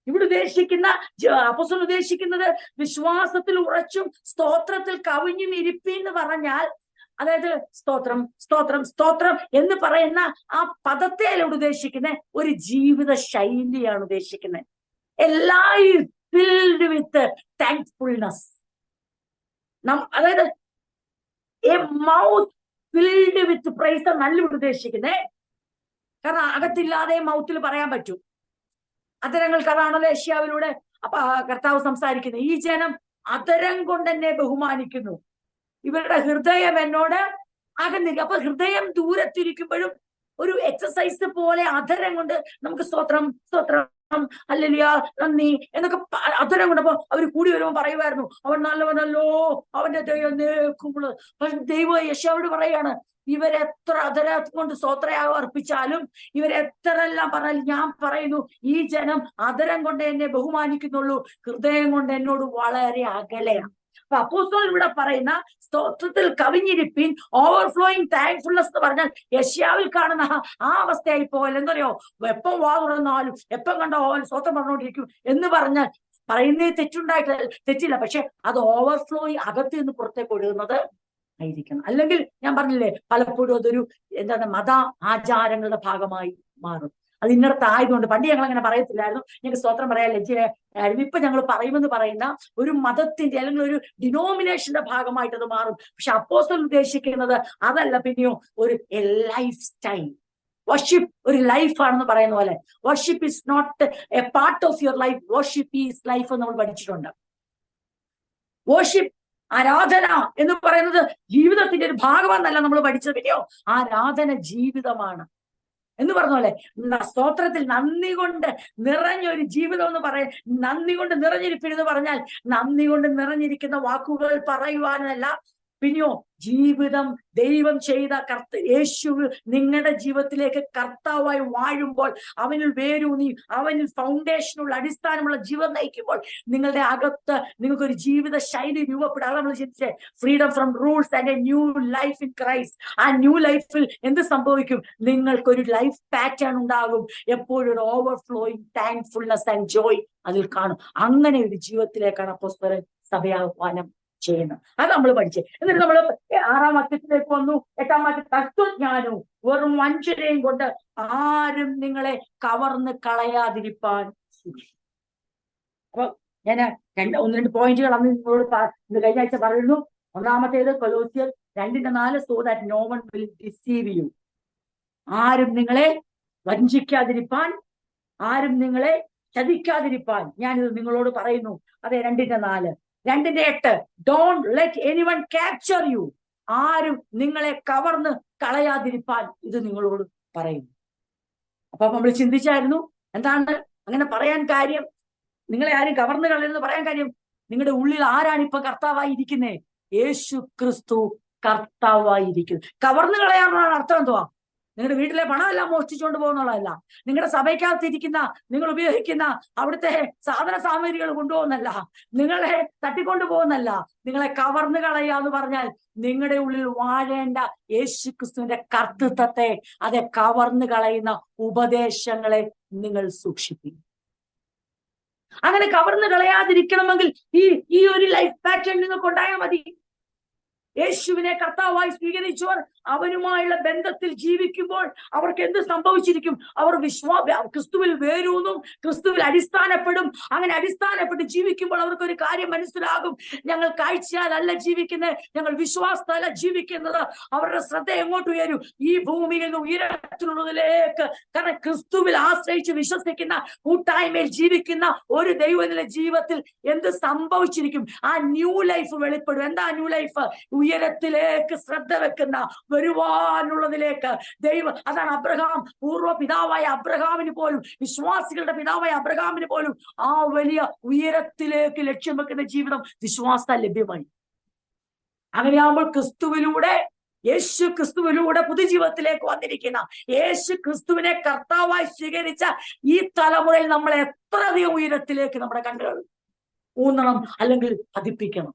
ഇവിടെ അപ്പോസ്തലൻ ഉദ്ദേശിക്കുന്നത് വിശ്വാസത്തിൽ ഉറച്ചും സ്തോത്രത്തിൽ കവിഞ്ഞും ഇരിപ്പി എന്ന് പറഞ്ഞാൽ, അതായത് സ്തോത്രം സ്തോത്രം സ്തോത്രം എന്ന് പറയുന്ന ആ പദത്തെ അല്ല ഉദ്ദേശിക്കുന്ന ഒരു ജീവിത ശൈലിയാണ് ഉദ്ദേശിക്കുന്നത്. A life filled with thankfulness. അതായത് a mouth filled with praise എന്നല്ല ഉദ്ദേശിക്കുന്നത്. കാരണം അകത്തില്ലാതെ മൗത്തിൽ പറയാൻ പറ്റും. അധരങ്ങൾക്ക് അതാണല്ലോ ഏഷ്യാവിലൂടെ കർത്താവ് സംസാരിക്കുന്നത്. ഈ ജനം അധരം കൊണ്ട് എന്നെ ബഹുമാനിക്കുന്നു, ഇവരുടെ ഹൃദയം എന്നോട് അകന്നിരിക്കും. അപ്പൊ ഹൃദയം ദൂരത്തിരിക്കുമ്പോഴും ഒരു എക്സസൈസ് പോലെ അധരം കൊണ്ട് നമുക്ക് സ്തോത്രം സ്തോത്രം ഹല്ലേലൂയ നന്ദി എന്നൊക്കെ അധരം കൊണ്ട്. അപ്പൊ അവർ കൂടി വരുമ്പോൾ പറയുമായിരുന്നു, അവൻ നല്ലവനല്ലോ, അവന്റെ ദൈവം നേക്കുമ്പോൾ. പക്ഷെ ദൈവം യെശയ്യാവോട് പറയാണ്, ഇവരെത്ര അധരം കൊണ്ട് സ്തോത്രയാഗം അർപ്പിച്ചാലും, ഇവരെത്ര എല്ലാം പറഞ്ഞാലും ഞാൻ പറയുന്നു, ഈ ജനം അധരം കൊണ്ട് എന്നെ ബഹുമാനിക്കുന്നുള്ളൂ, ഹൃദയം കൊണ്ട് എന്നോട് വളരെ അകലെയാണ്. അപ്പൊ അപ്പോസ്തലൻ ഇവിടെ പറയുന്ന സ്തോത്രത്തിൽ കവിഞ്ഞിരിപ്പിൻ, ഓവർഫ്ലോയിങ് താങ്ക്ഫുൾനെസ് എന്ന് പറഞ്ഞാൽ യെശയ്യാവിൽ കാണുന്ന ആ അവസ്ഥയായി പോകൽ. എന്തറിയോ, എപ്പം വാ തുറന്നാലും എപ്പം കണ്ടോ സ്തോത്രം പറഞ്ഞുകൊണ്ടിരിക്കും എന്ന് പറഞ്ഞാൽ പറയുന്നതിൽ തെറ്റില്ല. പക്ഷെ അത് ഓവർഫ്ലോയിങ് അകത്ത് നിന്ന് പുറത്തേക്ക് ഒഴുകുന്നത് ആയിരിക്കണം. അല്ലെങ്കിൽ ഞാൻ പറഞ്ഞില്ലേ, പലപ്പോഴും അതൊരു മത ആചാരങ്ങളുടെ ഭാഗമായി മാറും. അത് ഇന്നടത്തായതുകൊണ്ട് പണ്ട് ഞങ്ങൾ അങ്ങനെ പറയത്തില്ലായിരുന്നു, ഞങ്ങൾക്ക് സ്തോത്രം പറയാൻ ലജ്ജയായിരുന്നു. ഇപ്പൊ ഞങ്ങൾ പറയുമെന്ന് പറയുന്ന ഒരു മതത്തിന്റെ അല്ലെങ്കിൽ ഒരു ഡിനോമിനേഷന്റെ ഭാഗമായിട്ട് അത് മാറും. പക്ഷെ അപ്പോസ്തലൻ ഉദ്ദേശിക്കുന്നത് അതല്ല, പിന്നെയോ ഒരു ലൈഫ് സ്റ്റൈൽ. വർഷിപ്പ് ഒരു ലൈഫാണെന്ന് പറയുന്ന പോലെ, worship is not a part of your life, worship is life എന്ന് നമ്മൾ പഠിച്ചിട്ടുണ്ട്. വർഷിപ്പ്, ആരാധന എന്ന് പറയുന്നത് ജീവിതത്തിന്റെ ഒരു ഭാഗമാണെന്നല്ല നമ്മൾ പഠിച്ചത്, പിന്നെയോ ആരാധന ജീവിതമാണ് എന്ന് പറഞ്ഞ പോലെ. സ്തോത്രത്തിൽ നന്ദി കൊണ്ട് നിറഞ്ഞൊരു ജീവിതം എന്ന് പറയാൻ, നന്ദി കൊണ്ട് നിറഞ്ഞിരിപ്പിനെന്ന് പറഞ്ഞാൽ നന്ദി കൊണ്ട് നിറഞ്ഞിരിക്കുന്ന വാക്കുകൾ പറയുവാനല്ല, പിന്നെയോ ജീവിതം ദൈവം ചെയ്ത യേശു നിങ്ങളുടെ ജീവിതത്തിലേക്ക് കർത്താവായി വാഴുമ്പോൾ, അവനിൽ വേരൂന്നി അവനിൽ ഫൗണ്ടേഷനുള്ള അടിസ്ഥാനമുള്ള ജീവിതം നയിക്കുമ്പോൾ നിങ്ങളുടെ അകത്ത് നിങ്ങൾക്കൊരു ജീവിത ശൈലി രൂപപ്പെടുക. അതാണ് നമ്മൾ ചിന്തിച്ചേ, freedom from rules and a new life in Christ. ആ ന്യൂ ലൈഫിൽ എന്ത് സംഭവിക്കും? നിങ്ങൾക്കൊരു ലൈഫ് പാറ്റേൺ ഉണ്ടാകും. എപ്പോഴും ഒരു ഓവർഫ്ലോയിങ് താങ്ക്ഫുൾനെസ് ആൻഡ് ജോയ് അതിൽ കാണും. അങ്ങനെ ഒരു ജീവിതത്തിലേക്കാണ് അപ്പോസ്തലൻ സഭയെ ആഹ്വാനം ചെയ്യുന്നത്. അത് നമ്മൾ പഠിച്ചേ. എന്നിട്ട് നമ്മൾ 6-ാം വാക്യത്തിലേക്ക് വന്നു. 8-ാം വാക്യം, തത്വജ്ഞാനവും വെറും വഞ്ചനയും കൊണ്ട് ആരും നിങ്ങളെ കവർന്ന് കളയാതിരിപ്പാൻ. അപ്പൊ ഞാൻ 1-2 പോയിന്റുകൾ അന്ന് നിങ്ങളോട് കഴിഞ്ഞ ആഴ്ച പറയുന്നു. ഒന്നാമത്തേത് കൊലോസ്യർ 2:4, so that no one will deceive you. ആരും നിങ്ങളെ വഞ്ചിക്കാതിരിപ്പാൻ, ആരും നിങ്ങളെ ചതിക്കാതിരിപ്പാൻ ഞാനിത് നിങ്ങളോട് പറയുന്നു. അതെ, 2:4. 2:8, don't let anyone capture you. ആരും നിങ്ങളെ കവർന്ന് കളയാതിരിപ്പാൻ ഇത് നിങ്ങളോട് പറയുന്നു. അപ്പൊ നമ്മൾ ചിന്തിച്ചായിരുന്നു, എന്താണ് അങ്ങനെ പറയാൻ കാര്യം? നിങ്ങളെ ആരും കവർന്ന് കളയുന്നത് പറയാൻ കാര്യം, നിങ്ങളുടെ ഉള്ളിൽ ആരാണ് ഇപ്പൊ കർത്താവായിരിക്കുന്നത്? യേശു ക്രിസ്തു കർത്താവായിരിക്കുന്നു. കവർന്ന് കളയാനുള്ള അർത്ഥം എന്തുവാ? നിങ്ങളുടെ വീട്ടിലെ പണമെല്ലാം മോഷ്ടിച്ചുകൊണ്ട് പോകുന്നുള്ളതല്ല. നിങ്ങളുടെ സഭയ്ക്കകത്തിരിക്കുന്ന നിങ്ങൾ ഉപയോഗിക്കുന്ന അവിടുത്തെ സാധന സാമഗ്രികൾ കൊണ്ടുപോകുന്നല്ല, നിങ്ങളെ തട്ടിക്കൊണ്ടു പോകുന്നല്ല. നിങ്ങളെ കവർന്നു കളയുക എന്ന് പറഞ്ഞാൽ നിങ്ങളുടെ ഉള്ളിൽ വാഴേണ്ട യേശു ക്രിസ്തുവിന്റെ കർത്തൃത്വത്തെ, അതെ, കവർന്നു കളയുന്ന ഉപദേശങ്ങളെ നിങ്ങൾ സൂക്ഷിപ്പിക്കും. അങ്ങനെ കവർന്നു കളയാതിരിക്കണമെങ്കിൽ ഈ ഒരു ലൈഫ് പാറ്റേൺ നിങ്ങൾക്ക് ഉണ്ടായാൽ മതി. യേശുവിനെ കർത്താവായി സ്വീകരിച്ചവർ അവനുമായുള്ള ബന്ധത്തിൽ ജീവിക്കുമ്പോൾ അവർക്ക് എന്ത് സംഭവിച്ചിരിക്കും? അവർ ക്രിസ്തുവിൽ വേരൂന്നും ക്രിസ്തുവിൽ അടിസ്ഥാനപ്പെടും. അങ്ങനെ അടിസ്ഥാനപ്പെട്ട് ജീവിക്കുമ്പോൾ അവർക്കൊരു കാര്യം മനസ്സിലാകും, ഞങ്ങൾ കാഴ്ചയാലല്ല ജീവിക്കുന്നത്, ഞങ്ങൾ വിശ്വാസത്താല ജീവിക്കുന്നത്. അവരുടെ ശ്രദ്ധ എങ്ങോട്ട് ഉയരും? ഈ ഭൂമിയിൽ നിന്ന് ഉയരത്തിലുള്ളതിലേക്ക്. കാരണം ക്രിസ്തുവിൽ ആശ്രയിച്ച് വിശ്വസിക്കുന്ന, കൂട്ടായ്മയിൽ ജീവിക്കുന്ന ഒരു ദൈവത്തിന്റെ ജീവിതത്തിൽ എന്ത് സംഭവിച്ചിരിക്കും? ആ ന്യൂ ലൈഫ് വെളിപ്പെടും. എന്താ ന്യൂ ലൈഫ്? ഉയരത്തിലേക്ക് ശ്രദ്ധ വെക്കുന്ന, വരുവാനുള്ളതിലേക്ക്. ദൈവം, അതാണ് അബ്രഹാം, പൂർവ്വ പിതാവായ അബ്രഹാമിന് പോലും, വിശ്വാസികളുടെ പിതാവായ അബ്രഹാമിന് പോലും ആ വലിയ ഉയരത്തിലേക്ക് ലക്ഷ്യം വെക്കുന്ന ജീവിതം വിശ്വാസത്താൽ ലഭ്യമായി. അങ്ങനെയാകുമ്പോൾ ക്രിസ്തുവിലൂടെ, യേശു ക്രിസ്തുവിലൂടെ പുതുജീവിതത്തിലേക്ക് വന്നിരിക്കുന്ന, യേശു ക്രിസ്തുവിനെ കർത്താവായി സ്വീകരിച്ച ഈ തലമുറയിൽ നമ്മൾ എത്രയധികം ഉയരത്തിലേക്ക് നമ്മുടെ കണ്ണുകൾ ഊന്നണം, അല്ലെങ്കിൽ പതിപ്പിക്കണം.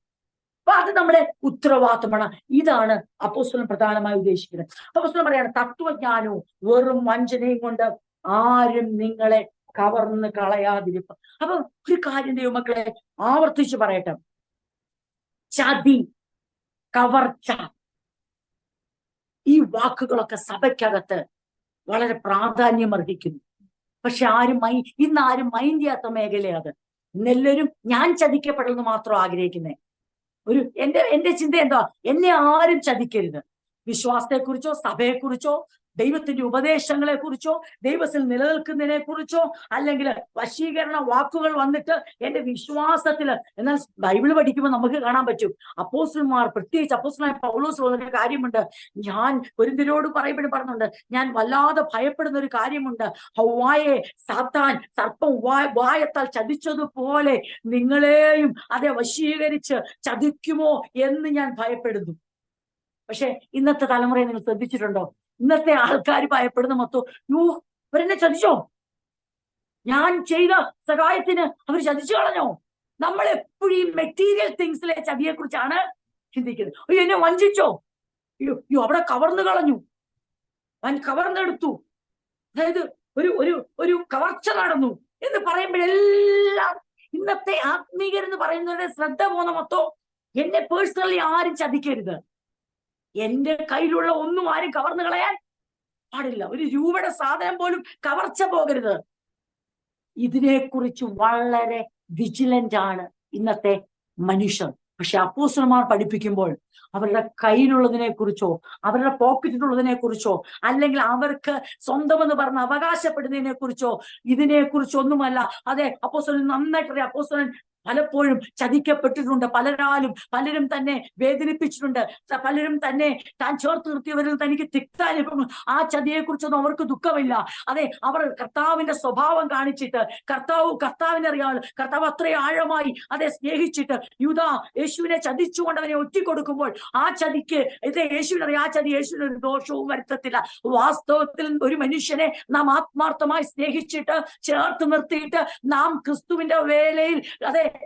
അപ്പൊ അത് നമ്മുടെ ഉത്തരവാദിത്തമാണ്. ഇതാണ് അപ്പോസ്തലൻ പ്രധാനമായി ഉദ്ദേശിക്കുന്നത്. അപ്പോസ്തലൻ പറയാണ്, തത്വജ്ഞാനവും വെറും വഞ്ചനയും കൊണ്ട് ആരും നിങ്ങളെ കവർന്ന് കളയാതിരിക്കും. അപ്പൊ ഒരു കാര്യം ദൈവമക്കളെ ആവർത്തിച്ച് പറയട്ടെ, ചതി, കവർച്ച, ഈ വാക്കുകളൊക്കെ സഭയ്ക്കകത്ത് വളരെ പ്രാധാന്യം അർഹിക്കുന്നു. പക്ഷെ ഇന്ന് ആരും മൈൻഡ് ചെയ്യാത്ത മേഖലയത്. ഇന്നെല്ലാവരും ഞാൻ ചതിക്കപ്പെടുന്നത് മാത്രം ആഗ്രഹിക്കുന്നേ. എന്റെ ചിന്ത എന്താ? എന്നെ ആരും ചതിക്കരുത്. വിശ്വാസത്തെക്കുറിച്ചോ സഭയെക്കുറിച്ചോ ദൈവത്തിന്റെ ഉപദേശങ്ങളെ കുറിച്ചോ ദൈവത്തിൽ നിലനിൽക്കുന്നതിനെ കുറിച്ചോ അല്ലെങ്കിൽ വശീകരണ വാക്കുകൾ വന്നിട്ട് എന്റെ വിശ്വാസത്തില്. എന്നാൽ ബൈബിള് പഠിക്കുമ്പോൾ നമുക്ക് കാണാൻ പറ്റും, അപ്പോസ്തലന്മാർ, പ്രത്യേകിച്ച് അപ്പോസ്തലനായ പൗലോസ് പറഞ്ഞ കാര്യമുണ്ട്. ഞാൻ കൊരിന്ത്യരോട് പറഞ്ഞുണ്ട്, ഞാൻ വല്ലാതെ ഭയപ്പെടുന്ന ഒരു കാര്യമുണ്ട്. ഹവ്വായെ സാത്താൻ സർപ്പം വായത്താൽ ചതിച്ചതുപോലെ നിങ്ങളെയും അതേ വശീകരിച്ച് ചതിക്കുമോ എന്ന് ഞാൻ ഭയപ്പെടുന്നു. പക്ഷെ ഇന്നത്തെ തലമുറയെ നിങ്ങൾ ശ്രദ്ധിച്ചിട്ടുണ്ടോ? ഇന്നത്തെ ആൾക്കാർ ഭയപ്പെടുന്ന മൊത്തം, അവരെന്നെ ചതിച്ചോ, ഞാൻ ചെയ്ത സഹായത്തിന് അവർ ചതിച്ചു കളഞ്ഞോ. നമ്മൾ എപ്പോഴും ഈ മെറ്റീരിയൽ തിങ്സിലെ ചതിയെ കുറിച്ചാണ് ചിന്തിക്കുന്നത്. അയ്യോ, എന്നെ വഞ്ചിച്ചോ, അയ്യോ അവിടെ കവർന്നു കളഞ്ഞു, കവർന്നെടുത്തു, അതായത് ഒരു കവർച്ച നടന്നു എന്ന് പറയുമ്പോഴെല്ലാം ഇന്നത്തെ ആത്മീയരെന്ന് പറയുന്നവരുടെ ശ്രദ്ധ പോകുന്ന മൊത്തം, എന്നെ പേഴ്സണലി ആരും ചതിക്കരുത്, എന്റെ കയ്യിലുള്ള ഒന്നും ആരും കവർന്നു കളയാൻ പാടില്ല, ഒരു രൂപയുടെ സാധനം പോലും കവർച്ച പോകരുത്. ഇതിനെക്കുറിച്ച് വളരെ വിജിലന്റ് ആണ് ഇന്നത്തെ മനുഷ്യർ. പക്ഷെ അപ്പോസ്തലന്മാർ പഠിപ്പിക്കുമ്പോൾ അവരുടെ കയ്യിലുള്ളതിനെ കുറിച്ചോ അവരുടെ പോക്കറ്റിലുള്ളതിനെ കുറിച്ചോ അല്ലെങ്കിൽ അവർക്ക് സ്വന്തമെന്ന് പറഞ്ഞ് അവകാശപ്പെടുന്നതിനെ കുറിച്ചോ ഇതിനെക്കുറിച്ചൊന്നുമല്ല. അതെ, അപ്പോസ്തലൻ നന്നായിട്ടറിയാം. അപ്പോസ്തലൻ പലപ്പോഴും ചതിക്കപ്പെട്ടിട്ടുണ്ട്. പലരും തന്നെ വേദനിപ്പിച്ചിട്ടുണ്ട്. പലരും തന്നെ താൻ ചേർത്ത് നിർത്തിയവരിൽ തനിക്ക് തിക്താനുഭവം. ആ ചതിയെക്കുറിച്ചൊന്നും അവർക്ക് ദുഃഖമില്ല. അതെ, അവർ കർത്താവിന്റെ സ്വഭാവം കാണിച്ചിട്ട് കർത്താവിനെ അറിയാമല്ലോ, കർത്താവ് അത്രയും ആഴമായി സ്നേഹിച്ചിട്ട് യേശുവിനെ ചതിച്ചുകൊണ്ട് അവനെ ഒറ്റിക്കൊടുക്കുമ്പോൾ ആ ചതിക്ക് യേശുവിനറിയാം, ആ ചതി യേശുവിന് ഒരു ദോഷവും വരുത്തത്തില്ല. വാസ്തവത്തിൽ ഒരു മനുഷ്യനെ നാം ആത്മാർത്ഥമായി സ്നേഹിച്ചിട്ട് ചേർത്ത് നിർത്തിയിട്ട് നാം ക്രിസ്തുവിന്റെ വേലയിൽ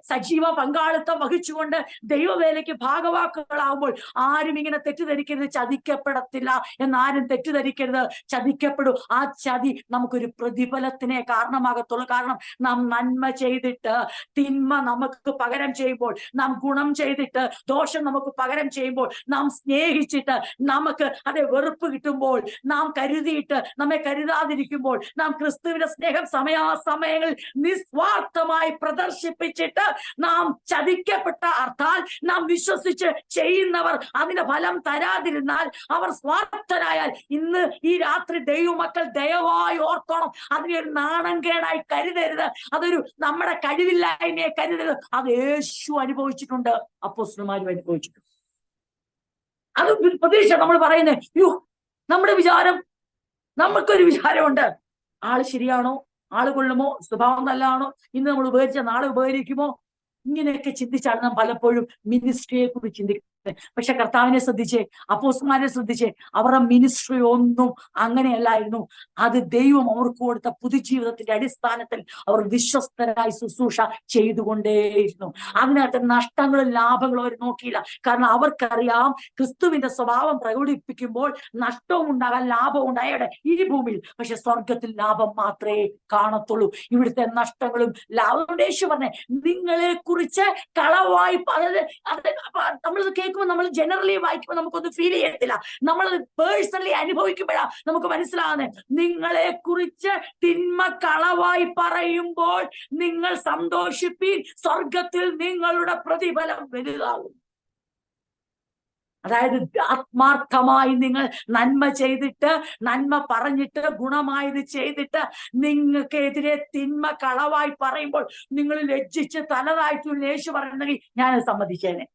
സജീവ പങ്കാളിത്തം വഹിച്ചുകൊണ്ട് ദൈവവേലയ്ക്ക് ഭാഗവാക്കുകളാവുമ്പോൾ ആരും ഇങ്ങനെ തെറ്റിദ്ധരിക്കരുത്, ചതിക്കപ്പെടത്തില്ല എന്നാരും തെറ്റിദ്ധരിക്കരുത്. ചതിക്കപ്പെടും. ആ ചതി നമുക്കൊരു പ്രതിഫലത്തിനെ കാരണമാകത്തുള്ളൂ. കാരണം നാം നന്മ ചെയ്തിട്ട് തിന്മ നമുക്ക് പകരം ചെയ്യുമ്പോൾ, നാം ഗുണം ചെയ്തിട്ട് ദോഷം നമുക്ക് പകരം ചെയ്യുമ്പോൾ, നാം സ്നേഹിച്ചിട്ട് നമുക്ക് വെറുപ്പ് കിട്ടുമ്പോൾ, നാം കരുതിയിട്ട് നമ്മെ കരുതാതിരിക്കുമ്പോൾ, നാം ക്രിസ്തുവിന്റെ സ്നേഹം സമയാസമയങ്ങളിൽ നിസ്വാർത്ഥമായി പ്രദർശിപ്പിച്ചിട്ട് നാം ചതിക്കപ്പെട്ട അർത്ഥാൽ നാം വിശ്വസിച്ച് ചെയ്യുന്നവർ അതിന്റെ ഫലം തരാതിരുന്നാൽ, അവർ സ്വാർത്ഥരായാൽ, ഇന്ന് ഈ രാത്രി ദൈവമക്കൾ ദയവായി ഓർത്തോണം. അതിനെ ഒരു നാണംകേടായി കരുതരുത്, അതൊരു നമ്മുടെ കഴിവില്ലായ്മയെ കരുതരുത്. അത് യേശു അനുഭവിച്ചിട്ടുണ്ട്, അപ്പോസ്തലന്മാരും അനുഭവിച്ചിട്ടുണ്ട്. അത് പ്രതീക്ഷ നമ്മൾ പറയുന്നേ, നമ്മുടെ വിചാരം, നമുക്കൊരു വിചാരമുണ്ട്, ആള് ശരിയാണോ, ആള് കൊള്ളുമോ, സ്വഭാവം നല്ലതാണോ, ഇന്ന് നമ്മൾ ഉപകരിച്ച നാളെ ഉപകരിക്കുമോ, ഇങ്ങനെയൊക്കെ ചിന്തിച്ചാണ് നാം പലപ്പോഴും മിനിസ്ട്രിയെ കുറിച്ച് ചിന്തിക്കുന്നത്. പക്ഷെ കർത്താവിനെ ശ്രദ്ധിച്ചേ, അപ്പോസ്തലന്മാരെ ശ്രദ്ധിച്ചേ, അവരുടെ മിനിസ്ട്രി ഒന്നും അങ്ങനെയല്ലായിരുന്നു. അത് ദൈവം അവർക്ക് കൊടുത്ത പുതുജീവിതത്തിന്റെ അടിസ്ഥാനത്തിൽ അവർ വിശ്വസ്തരായി ശുശ്രൂഷ ചെയ്തുകൊണ്ടേയിരുന്നു. അതിനകത്ത് നഷ്ടങ്ങളും ലാഭങ്ങളും അവർ നോക്കിയില്ല. കാരണം അവർക്കറിയാം, ക്രിസ്തുവിന്റെ സ്വഭാവം പ്രകടിപ്പിക്കുമ്പോൾ നഷ്ടവും ഉണ്ടാകാൻ ലാഭവും ഉണ്ടായവിടെ ഈ ഭൂമിയിൽ, പക്ഷെ സ്വർഗത്തിൽ ലാഭം മാത്രമേ കാണത്തുള്ളൂ. ഇവിടുത്തെ നഷ്ടങ്ങളും ലാഭവും യേശു പറഞ്ഞേ, നിങ്ങളെ കുറിച്ച് കളവായി നമ്മളിത് കേൾക്കുമ്പോൾ, നമ്മൾ ജനറലി വായിക്കുമ്പോൾ നമുക്കൊന്നും ഫീൽ ചെയ്യത്തില്ല. നമ്മളത് പേഴ്സണലി അനുഭവിക്കുമ്പോഴാണ് നമുക്ക് മനസ്സിലാകുന്നത്. നിങ്ങളെ കുറിച്ച് തിന്മ കളവായി പറയുമ്പോൾ നിങ്ങൾ സന്തോഷിപ്പീൻ, സ്വർഗത്തിൽ നിങ്ങളുടെ പ്രതിഫലം വലുതാകും. അതായത് ആത്മാർത്ഥമായി നിങ്ങൾ നന്മ ചെയ്തിട്ട്, നന്മ പറഞ്ഞിട്ട്, ഗുണമായത് ചെയ്തിട്ട് നിങ്ങൾക്കെതിരെ തിന്മ കളവായി പറയുമ്പോൾ നിങ്ങൾ ലജ്ജിച്ച് തലതായിട്ടുള്ള യേശു പറഞ്ഞെങ്കിൽ ഞാനത് സമ്മതിച്ചേനെ.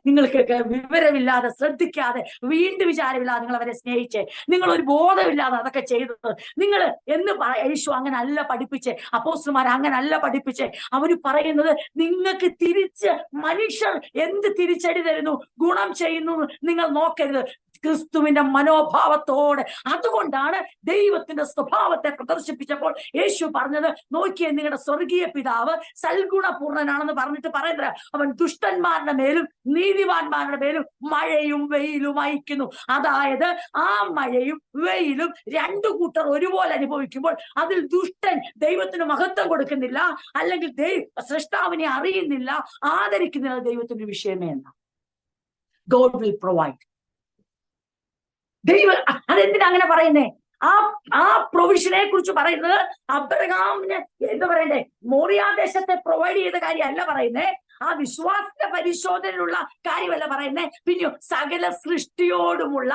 നിങ്ങൾക്ക് വിവരമില്ലാതെ, ശ്രദ്ധിക്കാതെ, വീണ്ടും വിചാരമില്ലാതെ നിങ്ങൾ അവരെ സ്നേഹിച്ചേ, നിങ്ങൾ ഒരു ബോധമില്ലാതെ അതൊക്കെ ചെയ്തത് നിങ്ങൾ എന്ന് യേശു അങ്ങനെ അല്ല പഠിപ്പിച്ചേ, അപ്പോസ്തലന്മാർ അങ്ങനെ അല്ല പഠിപ്പിച്ചേ. അവര് പറയുന്നത്, നിങ്ങൾക്ക് തിരിച്ച് മനുഷ്യർ എന്ത് തിരിച്ചടി തരുന്നു, ഗുണം ചെയ്യുന്നു നിങ്ങൾ നോക്കരുത്, ക്രിസ്തുവിന്റെ മനോഭാവത്തോടെ. അതുകൊണ്ടാണ് ദൈവത്തിന്റെ സ്വഭാവത്തെ പ്രദർശിപ്പിച്ചപ്പോൾ യേശു പറഞ്ഞത്, നോക്കിയേ, നിങ്ങളുടെ സ്വർഗീയ പിതാവ് സൽഗുണപൂർണനാണെന്ന് പറഞ്ഞിട്ട് പറയുന്നത്, അവൻ ദുഷ്ടന്മാരുടെ മേലും നീതിമാന്മാരുടെ മേലും മഴയും വെയിലും അയക്കുന്നു. അതായത് ആ മഴയും വെയിലും രണ്ടു കൂട്ടർ ഒരുപോലെ അനുഭവിക്കുമ്പോൾ അതിൽ ദുഷ്ടൻ ദൈവത്തിന് മഹത്വം കൊടുക്കുന്നില്ല, അല്ലെങ്കിൽ സൃഷ്ടാവിനെ അറിയുന്നില്ല, ആദരിക്കുന്നില്ല, ദൈവത്തിന്റെ വിഷയമേ എന്ന. God will provide. ദൈവം അതെന്തിനാ അങ്ങനെ പറയുന്നേ? ആ പ്രൊവിഷനെ കുറിച്ച് പറയുന്നത് അബ്രഹാമിന് എന്താ പറയണ്ടേ, മോറിയാദേശത്തെ പ്രൊവൈഡ് ചെയ്ത കാര്യമല്ല പറയുന്നേ, ആ വിശ്വാസ പരിശോധനയിലുള്ള കാര്യമല്ല പറയുന്നേ. പിന്നെ സകല സൃഷ്ടിയോടുമുള്ള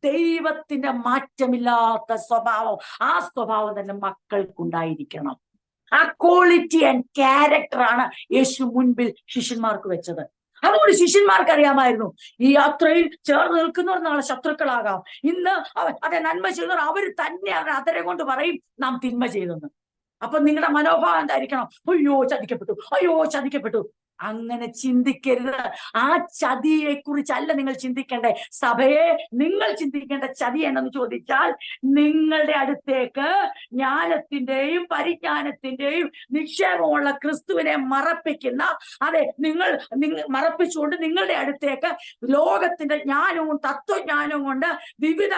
ദൈവത്തിന്റെ മാറ്റമില്ലാത്ത സ്വഭാവം, ആ സ്വഭാവം തന്നെ മക്കൾക്കുണ്ടായിരിക്കണം. ആ ക്വാളിറ്റി ആൻഡ് ക്യാരക്ടറാണ് യേശു മുൻപിൽ ശിഷ്യന്മാർക്ക് വെച്ചത്. അതുകൊണ്ട് ശിഷ്യന്മാർക്ക് അറിയാമായിരുന്നു, ഈ യാത്രയിൽ ചേർന്ന് നിൽക്കുന്നവർ നാളെ ശത്രുക്കളാകാം. ഇന്ന് നന്മ ചെയ്യുന്നവർ അവർ തന്നെ അതരെ കൊണ്ട് പറയും നാം തിന്മ ചെയ്തെന്ന്. അപ്പൊ നിങ്ങളുടെ മനോഭാവം എന്തായിരിക്കണം? അയ്യോ ചതിക്കപ്പെട്ടു. അങ്ങനെ ചിന്തിക്കരുത്. ആ ചതിയെ കുറിച്ചല്ല നിങ്ങൾ ചിന്തിക്കേണ്ടേ. സഭയെ നിങ്ങൾ ചിന്തിക്കേണ്ട ചതി എന്നു ചോദിച്ചാൽ, നിങ്ങളുടെ അടുത്തേക്ക് ജ്ഞാനത്തിന്റെയും പരിജ്ഞാനത്തിന്റെയും നിക്ഷേപമുള്ള ക്രിസ്തുവിനെ മറപ്പിക്കുന്ന, നിങ്ങൾ മറപ്പിച്ചുകൊണ്ട് നിങ്ങളുടെ അടുത്തേക്ക് ലോകത്തിന്റെ ജ്ഞാനവും തത്വജ്ഞാനവും കൊണ്ട് വിവിധ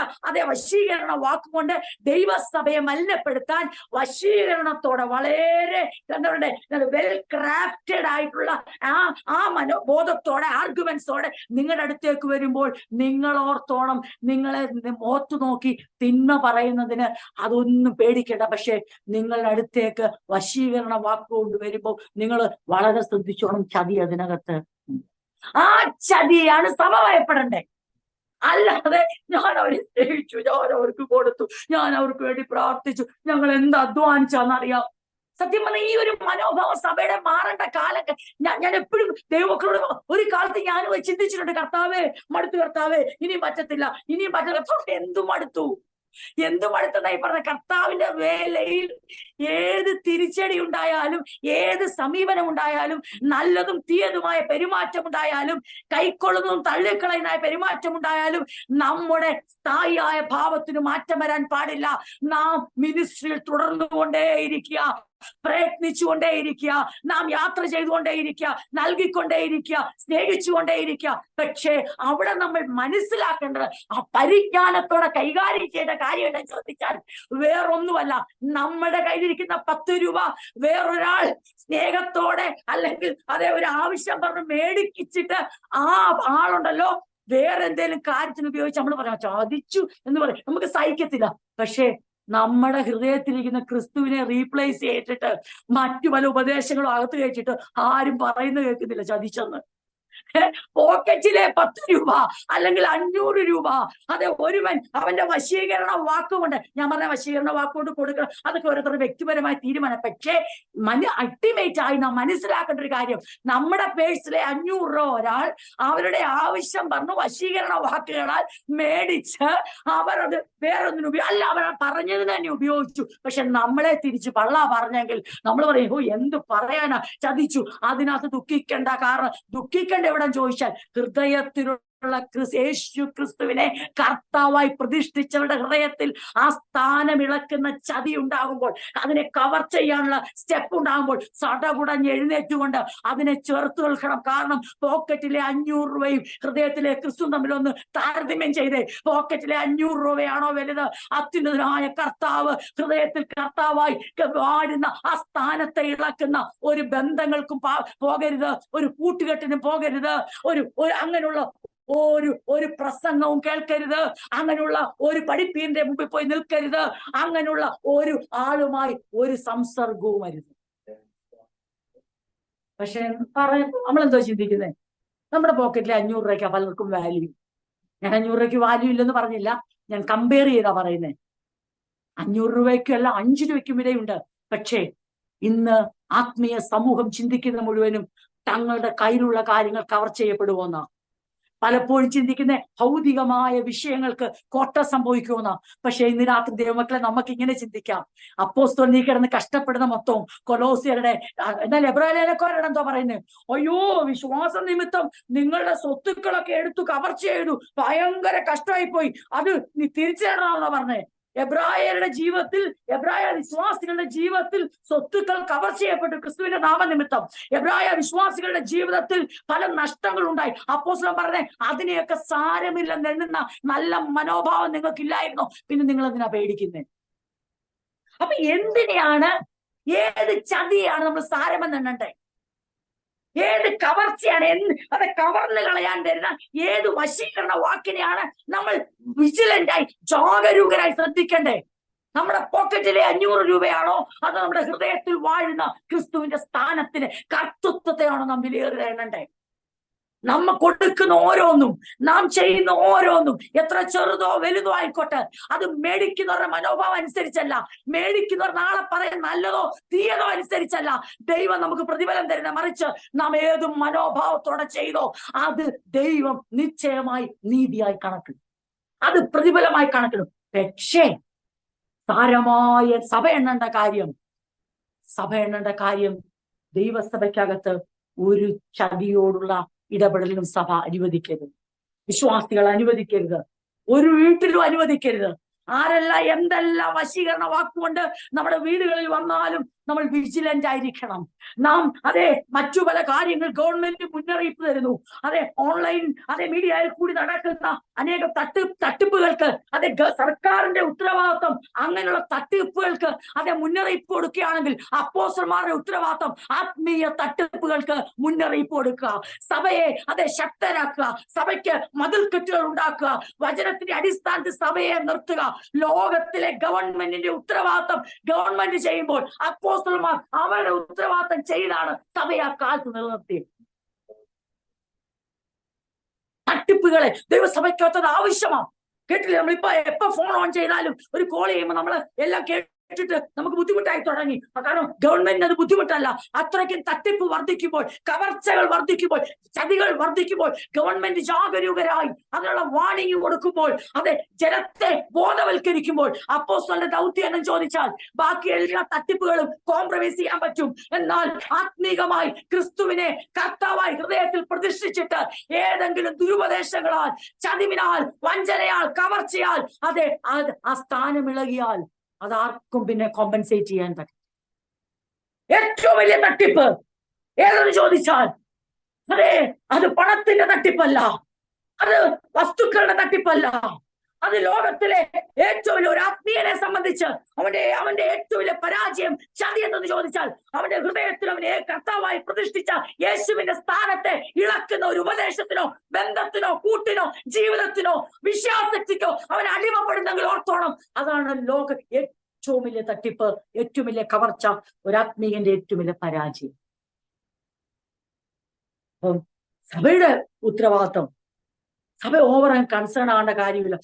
വശീകരണ വാക്കുകൊണ്ട് ദൈവസഭയെ മലിനപ്പെടുത്താൻ വശീകരണത്തോടെ വളരെ വെൽ ക്രാഫ്റ്റഡ് ആയിട്ടുള്ള ആ മനോബോധത്തോടെ, ആർഗ്യുമെന്റ്സോടെ നിങ്ങളുടെ അടുത്തേക്ക് വരുമ്പോൾ നിങ്ങൾ ഓർത്തോണം, നിങ്ങളെ ഓർത്തു നോക്കി തിന്മ പറയുന്നതിന് അതൊന്നും പേടിക്കേണ്ട. പക്ഷെ നിങ്ങളുടെ അടുത്തേക്ക് വശീകരണ വാക്കുകൊണ്ട് വരുമ്പോൾ നിങ്ങൾ വളരെ ശ്രദ്ധിച്ചോണം, ചതി അതിനകത്ത്. ആ ചതിയാണ് സഭ ഭയപ്പെടണ്ടേ. അല്ലാതെ ഞാൻ അവരെ സ്നേഹിച്ചു, ഞാൻ അവർക്ക് കൊടുത്തു, ഞാൻ അവർക്ക് വേണ്ടി പ്രാർത്ഥിച്ചു, ഞങ്ങൾ എന്ത് അധ്വാനിച്ചാന്നറിയാം. സത്യം പറഞ്ഞ ഈ ഒരു മനോഭാവം സഭയുടെ മാറേണ്ട കാലം. ഞാൻ എപ്പോഴും ദൈവമക്കളോട് ഒരു കാലത്ത് ഞാനും ചിന്തിച്ചിട്ടുണ്ട്, കർത്താവേ മടുത്തു, കർത്താവേ ഇനിയും പറ്റത്തില്ല, ഇനിയും പറ്റില്ല. എന്തും അടുത്തതായി പറഞ്ഞ കർത്താവിന്റെ വേലയിൽ ഏത് തിരിച്ചടി ഉണ്ടായാലും, ഏത് സമീപനം ഉണ്ടായാലും, നല്ലതും തീയതുമായ പെരുമാറ്റം ഉണ്ടായാലും, കൈക്കൊള്ളുന്നതും തള്ളിക്കളയുന്ന പെരുമാറ്റം ഉണ്ടായാലും, നമ്മുടെ സ്ഥായിയായ ഭാവത്തിന് മാറ്റം വരാൻ പാടില്ല. നാം മിനിസ്ട്രിയിൽ തുടർന്നുകൊണ്ടേയിരിക്കുക, പ്രയത്നിച്ചുകൊണ്ടേയിരിക്കുക, നാം യാത്ര ചെയ്തുകൊണ്ടേയിരിക്കുക, നൽകിക്കൊണ്ടേയിരിക്കുക, സ്നേഹിച്ചുകൊണ്ടേയിരിക്കുക. പക്ഷേ അവിടെ നമ്മൾ മനസ്സിലാക്കേണ്ടത്, ആ പരിജ്ഞാനത്തോടെ കൈകാര്യം ചെയ്ത കാര്യം എന്താണെന്ന് ചോദിച്ചാൽ വേറൊന്നുമല്ല, നമ്മുടെ കയ്യിലിരിക്കുന്ന 10 രൂപ വേറൊരാൾ സ്നേഹത്തോടെ അല്ലെങ്കിൽ ഒരു ആവശ്യം പറഞ്ഞ് മേടിച്ചിട്ട് ആ ആളുണ്ടല്ലോ വേറെ എന്തെങ്കിലും കാര്യത്തിന് ഉപയോഗിച്ച് നമ്മൾ പറയാം ചാദിച്ചു എന്ന് പറയും, നമുക്ക് സഹിക്കത്തില്ല. പക്ഷേ നമ്മുടെ ഹൃദയത്തിലിരിക്കുന്ന ക്രിസ്തുവിനെ റീപ്ലേസ് ചെയ്തിട്ട് മറ്റു പല ഉപദേശങ്ങളും അകത്ത് കഴിച്ചിട്ട് ആരും പറയുന്നത് കേൾക്കുന്നില്ല ചതിച്ചെന്ന്. പോക്കറ്റിലെ 10 രൂപ അല്ലെങ്കിൽ 500 രൂപ, ഒരുവൻ അവന്റെ വശീകരണ വാക്കുകൊണ്ട്, ഞാൻ പറഞ്ഞ വശീകരണ വാക്കുകൊണ്ട് കൊടുക്കണം, അതൊക്കെ ഓരോരുത്തരുടെ വ്യക്തിപരമായ തീരുമാനം. പക്ഷേ അൾട്ടിമേറ്റ് ആയി നാം മനസ്സിലാക്കേണ്ട ഒരു കാര്യം, നമ്മുടെ പേഴ്സിലെ 500 രൂപ ഒരാൾ അവരുടെ ആവശ്യം പറഞ്ഞു വശീകരണ വാക്കുകളാൽ മേടിച്ച് അവരത് വേറൊന്നിനും അല്ല, അവർ പറഞ്ഞതിന് തന്നെ ഉപയോഗിച്ചു. പക്ഷെ നമ്മളെ തിരിച്ച് പള്ള പറഞ്ഞെങ്കിൽ നമ്മൾ പറയും എന്ത് പറയാനാ, ചതിച്ചു. അതിനകത്ത് ദുഃഖിക്കേണ്ട. കാരണം ദുഃഖിക്കേണ്ട എവിടെ ചോദിച്ചാൽ ഹൃദയത്തിലുള്ള യേശു ക്രിസ്തുവിനെ കർത്താവായി പ്രതിഷ്ഠിച്ചവരുടെ ഹൃദയത്തിൽ ആ സ്ഥാനം ഇളക്കുന്ന ചതി ഉണ്ടാകുമ്പോൾ, അതിനെ കവർ ചെയ്യാനുള്ള സ്റ്റെപ്പ് ഉണ്ടാകുമ്പോൾ സടകുടഞ്ഞ് എഴുന്നേറ്റുകൊണ്ട് അതിനെ ചേർത്ത് നിൽക്കണം. കാരണം പോക്കറ്റിലെ 500 രൂപയും ഹൃദയത്തിലെ ക്രിസ്തു തമ്മിലൊന്ന് താരതമ്യം ചെയ്തേ. പോക്കറ്റിലെ 500 രൂപയാണോ വലുത്? അത്യുന്നതനായ കർത്താവ് ഹൃദയത്തിൽ കർത്താവായി വാഴുന്ന ആ സ്ഥാനത്തെ ഇളക്കുന്ന ഒരു ബന്ധങ്ങൾക്കും പോകരുത്, ഒരു കൂട്ടുകെട്ടിനും പോകരുത്, അങ്ങനെയുള്ള ഒരു പ്രസംഗവും കേൾക്കരുത്, അങ്ങനെയുള്ള ഒരു പഠിപ്പീന്റെ മുമ്പിൽ പോയി നിൽക്കരുത്, അങ്ങനെയുള്ള ഒരു ആളുമായി ഒരു സംസർഗവും അരുത്. പക്ഷെ നമ്മളെന്തോ ചിന്തിക്കുന്നത്, നമ്മുടെ പോക്കറ്റിലെ 500 രൂപയ്ക്ക് പലർക്കും വാല്യൂ. ഞാൻ 500 രൂപയ്ക്ക് വാല്യൂ ഇല്ലെന്ന് പറഞ്ഞില്ല, ഞാൻ കമ്പയർ ചെയ്താ പറയുന്നത്. 500 രൂപയ്ക്കല്ല 5 രൂപയ്ക്കും ഇടയുണ്ട്. പക്ഷേ ഇന്ന് ആത്മീയ സമൂഹം ചിന്തിക്കുന്ന മുഴുവനും തങ്ങളുടെ കയ്യിലുള്ള കാര്യങ്ങൾ കവർ ചെയ്യപ്പെടുമെന്നാ. പലപ്പോഴും ചിന്തിക്കുന്ന ഭൗതികമായ വിഷയങ്ങൾക്ക് കോട്ട സംഭവിക്കുമെന്നാ. പക്ഷെ ഇന്ന് രാത്രി ദൈവമക്കളെ നമുക്ക് ഇങ്ങനെ ചിന്തിക്കാം. അപ്പോസ്തലൻ നീ കിടന്ന് കഷ്ടപ്പെടുന്ന മൊത്തവും കൊലോസ്യരുടെ, എന്നാൽ എബ്രായക്കാരുടെ എന്തോ പറയുന്നത്, അയ്യോ വിശ്വാസ നിമിത്തം നിങ്ങളുടെ സ്വത്തുക്കളൊക്കെ എടുത്തു കവർ ചെയ്തു, ഭയങ്കര കഷ്ടമായി പോയി, അത് നീ തിരിച്ചറിയണമെന്നാ പറഞ്ഞേ. എബ്രായരുടെ ജീവിതത്തിൽ, എബ്രായ വിശ്വാസികളുടെ ജീവിതത്തിൽ സ്വത്തുക്കൾ കവർ ചെയ്യപ്പെട്ടു ക്രിസ്തുവിന്റെ നാമനിമിത്തം. എബ്രായ വിശ്വാസികളുടെ ജീവിതത്തിൽ പല നഷ്ടങ്ങൾ ഉണ്ടായി. അപ്പോസ്തലൻ പറഞ്ഞേ അതിനെയൊക്കെ സാരമില്ലെന്ന് എണ്ണുന്ന നല്ല മനോഭാവം നിങ്ങൾക്കില്ലായിരുന്നോ? പിന്നെ നിങ്ങൾ എന്തിനാ പേടിക്കുന്നത്? അപ്പൊ എന്തിനെയാണ്, ഏത് ചതിയാണ് നമ്മൾ സാരമെന്ന് എണ്ണണ്ടേ? ഏത് കവർച്ചയാണ്, അത് കവർന്നു കളയാൻ തരുന്ന ഏത് വശീകരണ വാക്കിനെയാണ് നമ്മൾ വിജിലന്റായി ജാഗരൂകരായി ശ്രദ്ധിക്കണ്ടേ? നമ്മുടെ പോക്കറ്റിലെ 500 രൂപയാണോ, അത് നമ്മുടെ ഹൃദയത്തിൽ വാഴുന്ന ക്രിസ്തുവിന്റെ സ്ഥാനത്തിന് കർത്തൃത്വത്തെയാണോ നാം വിലയേറിയണ്ടേ? നമ്മ കൊടുക്കുന്ന ഓരോന്നും, നാം ചെയ്യുന്ന ഓരോന്നും, എത്ര ചെറുതോ വലുതോ ആയിക്കോട്ടെ, അത് മേടിക്കുന്നവരുടെ മനോഭാവം അനുസരിച്ചല്ല, മേടിക്കുന്നവർ നാളെ പറയാൻ നല്ലതോ തീയതോ അനുസരിച്ചല്ല ദൈവം നമുക്ക് പ്രതിഫലം തരുന്ന. മറിച്ച് നാം ഏത് മനോഭാവത്തോടെ ചെയ്തോ അത് ദൈവം നിശ്ചയമായി നീതിയായി കണക്കിടും, അത് പ്രതിഫലമായി കണക്കിടും. പക്ഷേ സാരമായ സഭ എണ്ണേണ്ട കാര്യം ദൈവസഭയ്ക്കകത്ത് ഒരു ചതിയോടുള്ള ഇടപെടലും സഭ അനുവദിക്കരുത്, വിശ്വാസികൾ അനുവദിക്കരുത്, ഒരു വീട്ടിലും അനുവദിക്കരുത്. ആരെല്ലാം എന്തെല്ലാം വശീകരണ വാക്കുകൊണ്ട് നമ്മുടെ വീടുകളിൽ വന്നാലും നമ്മൾ വിജിലന്റ് ആയിരിക്കണം. നാം മറ്റു പല കാര്യങ്ങൾ ഗവൺമെന്റ് മുന്നറിയിപ്പ് തരുന്നു. ഓൺലൈൻ മീഡിയയിൽ കൂടി നടക്കുന്ന അനേക തട്ടിപ്പുകൾക്ക് സർക്കാരിന്റെ ഉത്തരവാദിത്വം. അങ്ങനെയുള്ള തട്ടിപ്പുകൾക്ക് മുന്നറിയിപ്പ് കൊടുക്കുകയാണെങ്കിൽ അപ്പോസ്തലന്മാരുടെ ഉത്തരവാദിത്വം ആത്മീയ തട്ടിപ്പുകൾക്ക് മുന്നറിയിപ്പ് കൊടുക്കുക, സഭയെ ശക്തരാക്കുക, സഭയ്ക്ക് മതിൽക്കെട്ടുകൾ ഉണ്ടാക്കുക, വചനത്തിന്റെ അടിസ്ഥാനത്തിൽ സഭയെ നിർത്തുക. ലോകത്തിലെ ഗവൺമെന്റിന്റെ ഉത്തരവാദിത്വം ഗവൺമെന്റ് ചെയ്യുമ്പോൾ അപ്പോസ്തലന്മാർ അവരുടെ ഉത്തരവാദിത്തം ചെയ്താണ് സഭയെ ആ കാലത്ത് നിലനിർത്തിയത്. തട്ടിപ്പുകളെ ദൈവസഭയ്ക്കകത്തത് ആവശ്യമാണ്. കേട്ടില്ലേ? നമ്മളിപ്പോ എപ്പോ ഫോൺ ഓൺ ചെയ്താലും ഒരു കോൾ ചെയ്യുമ്പോൾ നമ്മൾ എല്ലാം കേട്ടിട്ട് നമുക്ക് ബുദ്ധിമുട്ടായി തുടങ്ങി. കാരണം ഗവൺമെന്റിന് അത് ബുദ്ധിമുട്ടല്ല. അത്രയ്ക്കും തട്ടിപ്പ് വർദ്ധിക്കുമ്പോൾ, കവർച്ചകൾ വർദ്ധിക്കുമ്പോൾ, ചതികൾ വർദ്ധിക്കുമ്പോൾ ഗവൺമെന്റ് ജാഗരൂകരായി അതിനുള്ള വാണിംഗ് കൊടുക്കുമ്പോൾ, അത് ജനത്തെ ബോധവൽക്കരിക്കുമ്പോൾ, അപ്പോസ്തലന്റെ ദൗത്യം ചോദിച്ചാൽ ബാക്കി എല്ലാ തട്ടിപ്പുകളും കോംപ്രമൈസ് ചെയ്യാൻ പറ്റും. എന്നാൽ ആത്മീകമായി ക്രിസ്തുവിനെ കർത്താവായി ഹൃദയത്തിൽ പ്രതിഷ്ഠിച്ചിട്ട് ഏതെങ്കിലും ദുരുപദേശങ്ങളാൽ, ചതിവിനാൽ, വഞ്ചനയാൽ, കവർച്ചയാൽ ആ സ്ഥാനം ഇളകിയാൽ അതാർക്കും പിന്നെ കോമ്പൻസേറ്റ് ചെയ്യാൻ പറ്റും. ഏറ്റവും വലിയ തട്ടിപ്പ് ഏതെന്ന് ചോദിച്ചാൽ അത് പണത്തിന്റെ തട്ടിപ്പല്ല, അത് വസ്തുക്കളുടെ തട്ടിപ്പല്ല, അത് ലോകത്തിലെ ഏറ്റവും വലിയ ഒരു ആത്മീയനെ സംബന്ധിച്ച് അവന്റെ ഏറ്റവും വലിയ പരാജയം ചതി എന്തെന്ന് ചോദിച്ചാൽ അവന്റെ ഹൃദയത്തിൽ അവനെ കർത്താവായി പ്രതിഷ്ഠിച്ച യേശുവിന്റെ സ്ഥാനത്തെ ഇളക്കുന്ന ഒരു ഉപദേശത്തിനോ, ബന്ധത്തിനോ, കൂട്ടിനോ, ജീവിതത്തിനോ, വിശ്വാസത്തിക്കോ അവൻ അടിമപ്പെടുന്നെങ്കിൽ ഓർത്തോണം, അതാണ് ലോക ഏറ്റവും വലിയ തട്ടിപ്പ്, ഏറ്റവും വലിയ കവർച്ച, ഒരാത്മീയന്റെ ഏറ്റവും വലിയ പരാജയം. അപ്പം സഭയുടെ ഉത്തരവാദിത്വം, സഭ ഓവർ കൺസേൺ ആവേണ്ട കാര്യമില്ല.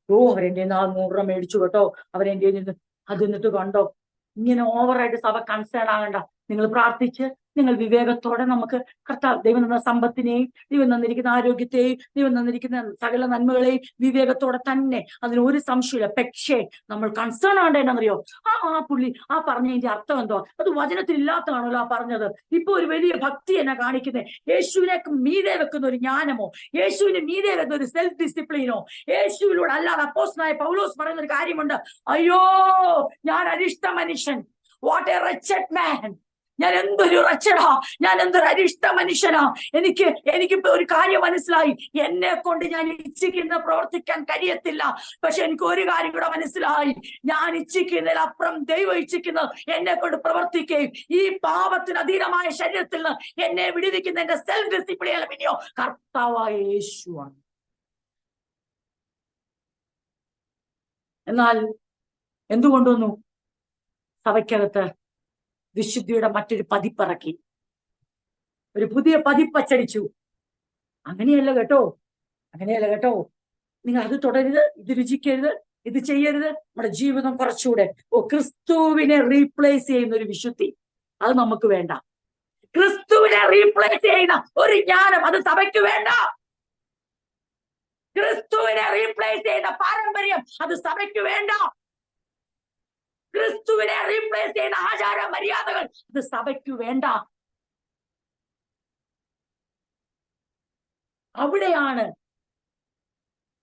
അവരെന്റെ 100 രൂപ മേടിച്ചു കേട്ടോ, അവരെന്റെ അത് എന്നിട്ട് കണ്ടോ, ഇങ്ങനെ ഓവറായിട്ട് സഭ കൺസേൺ ആകണ്ട. നിങ്ങൾ പ്രാർത്ഥിച്ച്, നിങ്ങൾ വിവേകത്തോടെ നമുക്ക് ദൈവം തന്ന സമ്പത്തിനെയും, ദൈവം തന്നിരിക്കുന്ന ആരോഗ്യത്തെയും, ദൈവം തന്നിരിക്കുന്ന സകല നന്മകളെയും വിവേകത്തോടെ തന്നെ, അതിന് ഒരു സംശയമില്ല. പക്ഷേ നമ്മൾ കൺസേൺ ആവേണ്ട എന്നറിയോ, പുള്ളി പറഞ്ഞതിന്റെ അർത്ഥം എന്തോ, അത് വചനത്തിൽ ഇല്ലാത്തതാണല്ലോ ആ പറഞ്ഞത്. ഇപ്പൊ ഒരു വലിയ ഭക്തി എന്നെ കാണിക്കുന്നത്, യേശുവിനേക്ക് മീതെ വെക്കുന്ന ഒരു ജ്ഞാനമോ, യേശുവിന് മീതെ വെക്കുന്ന ഒരു സെൽഫ് ഡിസിപ്ലിനോ, യേശുവിലൂടെ അല്ലാതെ അപ്പോസ്തലനായ പൗലോസ് പറയുന്ന ഒരു കാര്യമുണ്ട്, അയ്യോ ഞാൻ അരിഷ്ട മനുഷ്യൻ, വാട്ട് എ റിച്ചഡ് മാൻ, ഞാൻ എന്തൊരു റച്ചടാ, ഞാൻ എന്തൊരു അരിഷ്ട മനുഷ്യനാ. എനിക്കിപ്പോ ഒരു കാര്യം മനസ്സിലായി, എന്നെ കൊണ്ട് ഞാൻ ഇച്ഛിക്കുന്ന പ്രവർത്തിക്കാൻ കഴിയത്തില്ല. പക്ഷെ എനിക്ക് ഒരു കാര്യം കൂടെ മനസ്സിലായി, ഞാൻ ഇച്ഛിക്കുന്നതിൽ അപ്പുറം ദൈവം ഇച്ഛിക്കുന്നത് എന്നെ കൊണ്ട് പ്രവർത്തിക്കുകയും ഈ പാപത്തിന് അധീനമായ ശരീരത്തിൽ നിന്ന് എന്നെ വിടുവിക്കുന്ന എന്റെ സെൽഫ് ഡിസിപ്ലിൻ പിന്നെയോ കർത്താവായ യേശുവാണ്. എന്നാൽ എന്തുകൊണ്ടൊന്നു സഭയ്ക്കകത്ത് വിശുദ്ധിയുടെ മറ്റൊരു പതിപ്പിറക്കി, ഒരു പുതിയ പതിപ്പച്ചടിച്ചു? അങ്ങനെയല്ല കേട്ടോ, അങ്ങനെയല്ല കേട്ടോ. നിങ്ങൾ അത് തുടരുത്, ഇത് രുചിക്കരുത്, ഇത് ചെയ്യരുത്. നമ്മുടെ ജീവിതം കുറച്ചുകൂടെ ക്രിസ്തുവിനെ റീപ്ലേസ് ചെയ്യുന്ന ഒരു വിശുദ്ധി അത് നമുക്ക് വേണ്ട. ക്രിസ്തുവിനെ റീപ്ലേസ് ചെയ്യുന്ന ഒരു ജ്ഞാനം അത് സഭയ്ക്ക് വേണ്ട. ക്രിസ്തുവിനെ റീപ്ലേസ് ചെയ്യുന്ന പാരമ്പര്യം അത് സഭയ്ക്ക് വേണ്ട. ക്രിസ്തുവിനെ റീപ്ലേസ് ചെയ്യുന്ന ആചാര മര്യാദകൾ ഇത് സഭയ്ക്ക് വേണ്ട. അവിടെയാണ്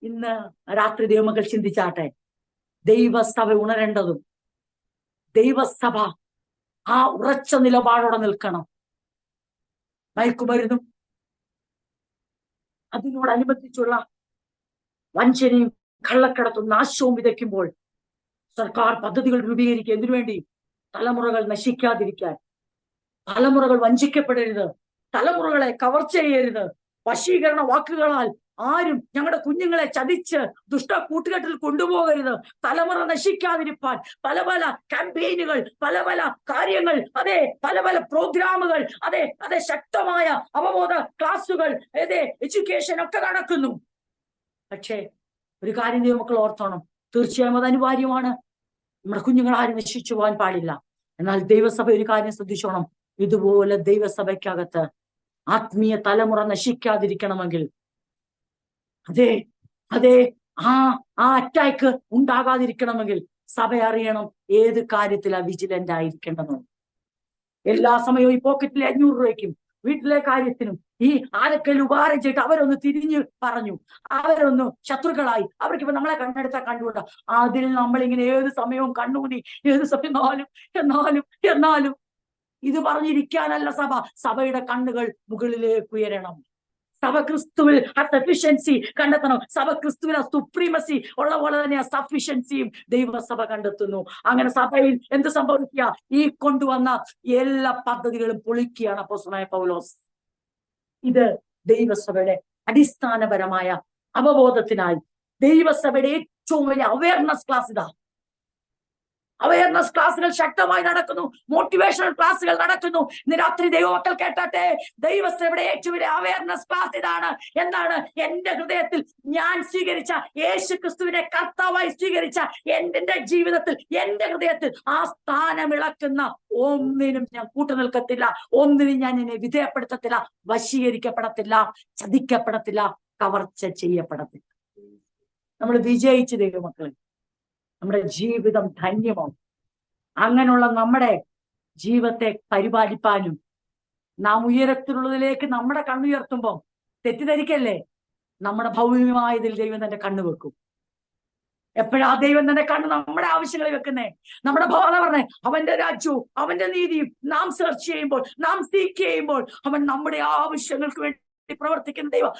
ഇന്ന് രാത്രി ദൈവമക്കൾ ചിന്തിച്ചാട്ടെ, ദൈവസഭ ഉണരേണ്ടതും. ദൈവസഭ ആ ഉറച്ച നിലപാടോടെ നിൽക്കണം. മയക്കുമരുന്നും അതിനോടനുബന്ധിച്ചുള്ള വഞ്ചനയും കള്ളക്കടത്തും നാശവും വിതയ്ക്കുമ്പോൾ സർക്കാർ പദ്ധതികൾ രൂപീകരിക്കുക. എന്തിനു വേണ്ടി? തലമുറകൾ നശിക്കാതിരിക്കാൻ, തലമുറകൾ വഞ്ചിക്കപ്പെടരുത്, തലമുറകളെ കവർച്ച ചെയ്യരുത്. വശീകരണ വാക്കുകളാൽ ആരും ഞങ്ങളുടെ കുഞ്ഞുങ്ങളെ ചതിച്ച് ദുഷ്ട കൂട്ടുകെട്ടിൽ കൊണ്ടുപോകരുത്. തലമുറ നശിക്കാതിരിക്കാൻ പല പല ക്യാമ്പയിനുകൾ, പല പല കാര്യങ്ങൾ, പല പല പ്രോഗ്രാമുകൾ, ശക്തമായ അവബോധ ക്ലാസുകൾ, എഡ്യൂക്കേഷൻ ഒക്കെ നടക്കുന്നു. പക്ഷേ ഒരു കാര്യം ദൈവമക്കൾ ഓർത്തോണം, തീർച്ചയായും അത് അനിവാര്യമാണ്. നമ്മുടെ കുഞ്ഞുങ്ങൾ ആരും നശിച്ചു പോകാൻ പാടില്ല. എന്നാൽ ദൈവസഭ ഒരു കാര്യം ശ്രദ്ധിച്ചോണം, ഇതുപോലെ ദൈവസഭയ്ക്കകത്ത് ആത്മീയ തലമുറ നശിക്കാതിരിക്കണമെങ്കിൽ ആ അറ്റാക്ക് ഉണ്ടാകാതിരിക്കണമെങ്കിൽ സഭ അറിയണം ഏത് കാര്യത്തിലാ വിജിലന്റ് ആയിരിക്കേണ്ടതെന്ന്. എല്ലാ സമയവും ഈ പോക്കറ്റിലെ 500 രൂപയ്ക്കും വീട്ടിലെ കാര്യത്തിനും ഈ ആരൊക്കെ ഉപകാരം ചെയ്തിട്ട് അവരൊന്ന് തിരിഞ്ഞു പറഞ്ഞു, അവരൊന്ന് ശത്രുക്കളായി, അവർക്ക് ഇപ്പൊ നമ്മളെ കണ്ടെടുത്താൽ കണ്ടുകൂടാ. അതിൽ നമ്മളിങ്ങനെ ഏത് സമയവും കണ്ണൂനി, ഏത് സമയം എന്നാലും ഇത് പറഞ്ഞിരിക്കാനല്ല സഭ. സഭയുടെ കണ്ണുകൾ മുകളിലേക്ക് ഉയരണം. സഭ ക്രിസ്തുവിൽ ആ സഫിഷ്യൻസി കണ്ടെത്തണം. സഭ ക്രിസ്തുവിൽ ആ സുപ്രീമസി ഉള്ള പോലെ തന്നെ ആ സഫിഷ്യൻസിയും ദൈവസഭ കണ്ടെത്തുന്നു. അങ്ങനെ സഭയിൽ എന്ത് സംഭവിക്കുക? ഈ കൊണ്ടുവന്ന എല്ലാ പദ്ധതികളും പൊളിക്കുകയാണ് അപ്പോസ്തലനായ പൗലോസ്. ഇത് ദൈവസഭയുടെ അടിസ്ഥാനപരമായ അവബോധത്തിനായി ദൈവസഭയുടെ ഏറ്റവും വലിയ അവയർനെസ് ക്ലാസ് ഇതാ. അവയർനെസ് ക്ലാസ്സുകൾ ശക്തമായി നടക്കുന്നു, മോട്ടിവേഷണൽ ക്ലാസ്സുകൾ നടക്കുന്നു. ഇന്ന് രാത്രി ദൈവമക്കൾ കേട്ടാട്ടെ, ദൈവസഭയുടെ ഏറ്റവും വലിയ അവയർനെസ് ക്ലാസ് ഇതാണ്. എന്താണ്? എന്റെ ഹൃദയത്തിൽ ഞാൻ സ്വീകരിച്ച യേശു ക്രിസ്തുവിനെ കർത്താവായി സ്വീകരിച്ച എന്റെ ജീവിതത്തിൽ, എന്റെ ഹൃദയത്തിൽ ആ സ്ഥാനം ഇളക്കുന്ന ഒന്നിനും ഞാൻ കൂട്ടുനിൽക്കത്തില്ല, ഒന്നിനും ഞാൻ എന്നെ വിധേയപ്പെടുത്തത്തില്ല, വശീകരിക്കപ്പെടത്തില്ല, ചതിക്കപ്പെടത്തില്ല, കവർച്ച ചെയ്യപ്പെടത്തില്ല. നമ്മൾ വിജയിച്ച് ദൈവമക്കളെ, നമ്മുടെ ജീവിതം ധന്യമാവും. അങ്ങനെയുള്ള നമ്മുടെ ജീവിതത്തെ പരിപാലിപ്പാനും നാം ഉയരത്തിലുള്ളതിലേക്ക് നമ്മുടെ കണ്ണുയർത്തുമ്പോൾ തെറ്റിദ്ധരിക്കല്ലേ, നമ്മുടെ ഭൗമ്യമായതിൽ ദൈവം തന്റെ കണ്ണ് വെക്കും. എപ്പോഴാ ദൈവം തന്റെ കണ്ണ് നമ്മുടെ ആവശ്യങ്ങളിൽ വെക്കുന്നേ? നമ്മുടെ ഭവന പറഞ്ഞേ, അവന്റെ രാജ്യവും അവന്റെ നീതിയും നാം സെർച്ച് ചെയ്യുമ്പോൾ, നാം സീക്ക് ചെയ്യുമ്പോൾ, അവൻ നമ്മുടെ ആവശ്യങ്ങൾക്ക് വേണ്ടി പ്രവർത്തിക്കുന്ന ദൈവം.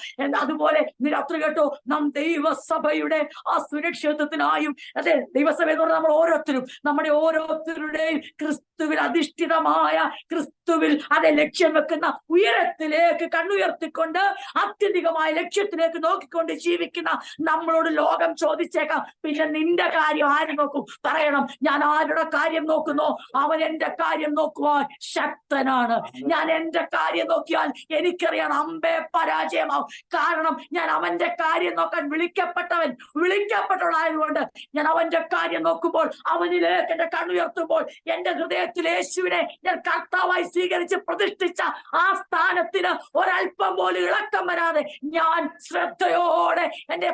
അതുപോലെ രാത്രി കേട്ടോ, നാം ദൈവസഭയുടെ ആ സുരക്ഷിതത്വത്തിനായും, അതെ, ദൈവസഭ എന്ന് പറഞ്ഞാൽ നമ്മൾ ഓരോരുത്തരും, നമ്മുടെ ഓരോരുത്തരുടെയും ക്രിസ്തുവിൽ അധിഷ്ഠിതമായ, ക്രിസ്തുവിൽ അതെ ലക്ഷ്യം വെക്കുന്ന ഉയരത്തിലേക്ക് കണ്ണുയർത്തിക്കൊണ്ട് അത്യധികമായ ലക്ഷ്യത്തിലേക്ക് നോക്കിക്കൊണ്ട് ജീവിക്കുന്ന നമ്മളോട് ലോകം ചോദിച്ചേക്കാം, പിന്നെ നിന്റെ കാര്യം ആര് നോക്കും? പറയണം, ഞാൻ ആരുടെ കാര്യം നോക്കുന്നോ അവൻ എന്റെ കാര്യം നോക്കുവാൻ ശക്തനാണ്. ഞാൻ എന്റെ കാര്യം നോക്കിയാൽ എനിക്കറിയാം അമ്പേ പരാജയമാവും. കാരണം ഞാൻ അവന്റെ കാര്യം നോക്കാൻ വിളിക്കപ്പെട്ടവളായതുകൊണ്ട് ഞാൻ അവന്റെ കാര്യം നോക്കുമ്പോൾ, അവനിലേക്ക് എന്റെ കണ്ണുയർത്തുമ്പോൾ, എന്റെ ഹൃദയത്തിൽ യേശുവിനെ ഞാൻ കർത്താവായി സ്വീകരിച്ച് പ്രതിഷ്ഠിച്ച ആ സ്ഥാനത്തിന് ഒരല്പം പോലും ഇളക്കം വരാതെ ഞാൻ ശ്രദ്ധയോടെ എന്റെ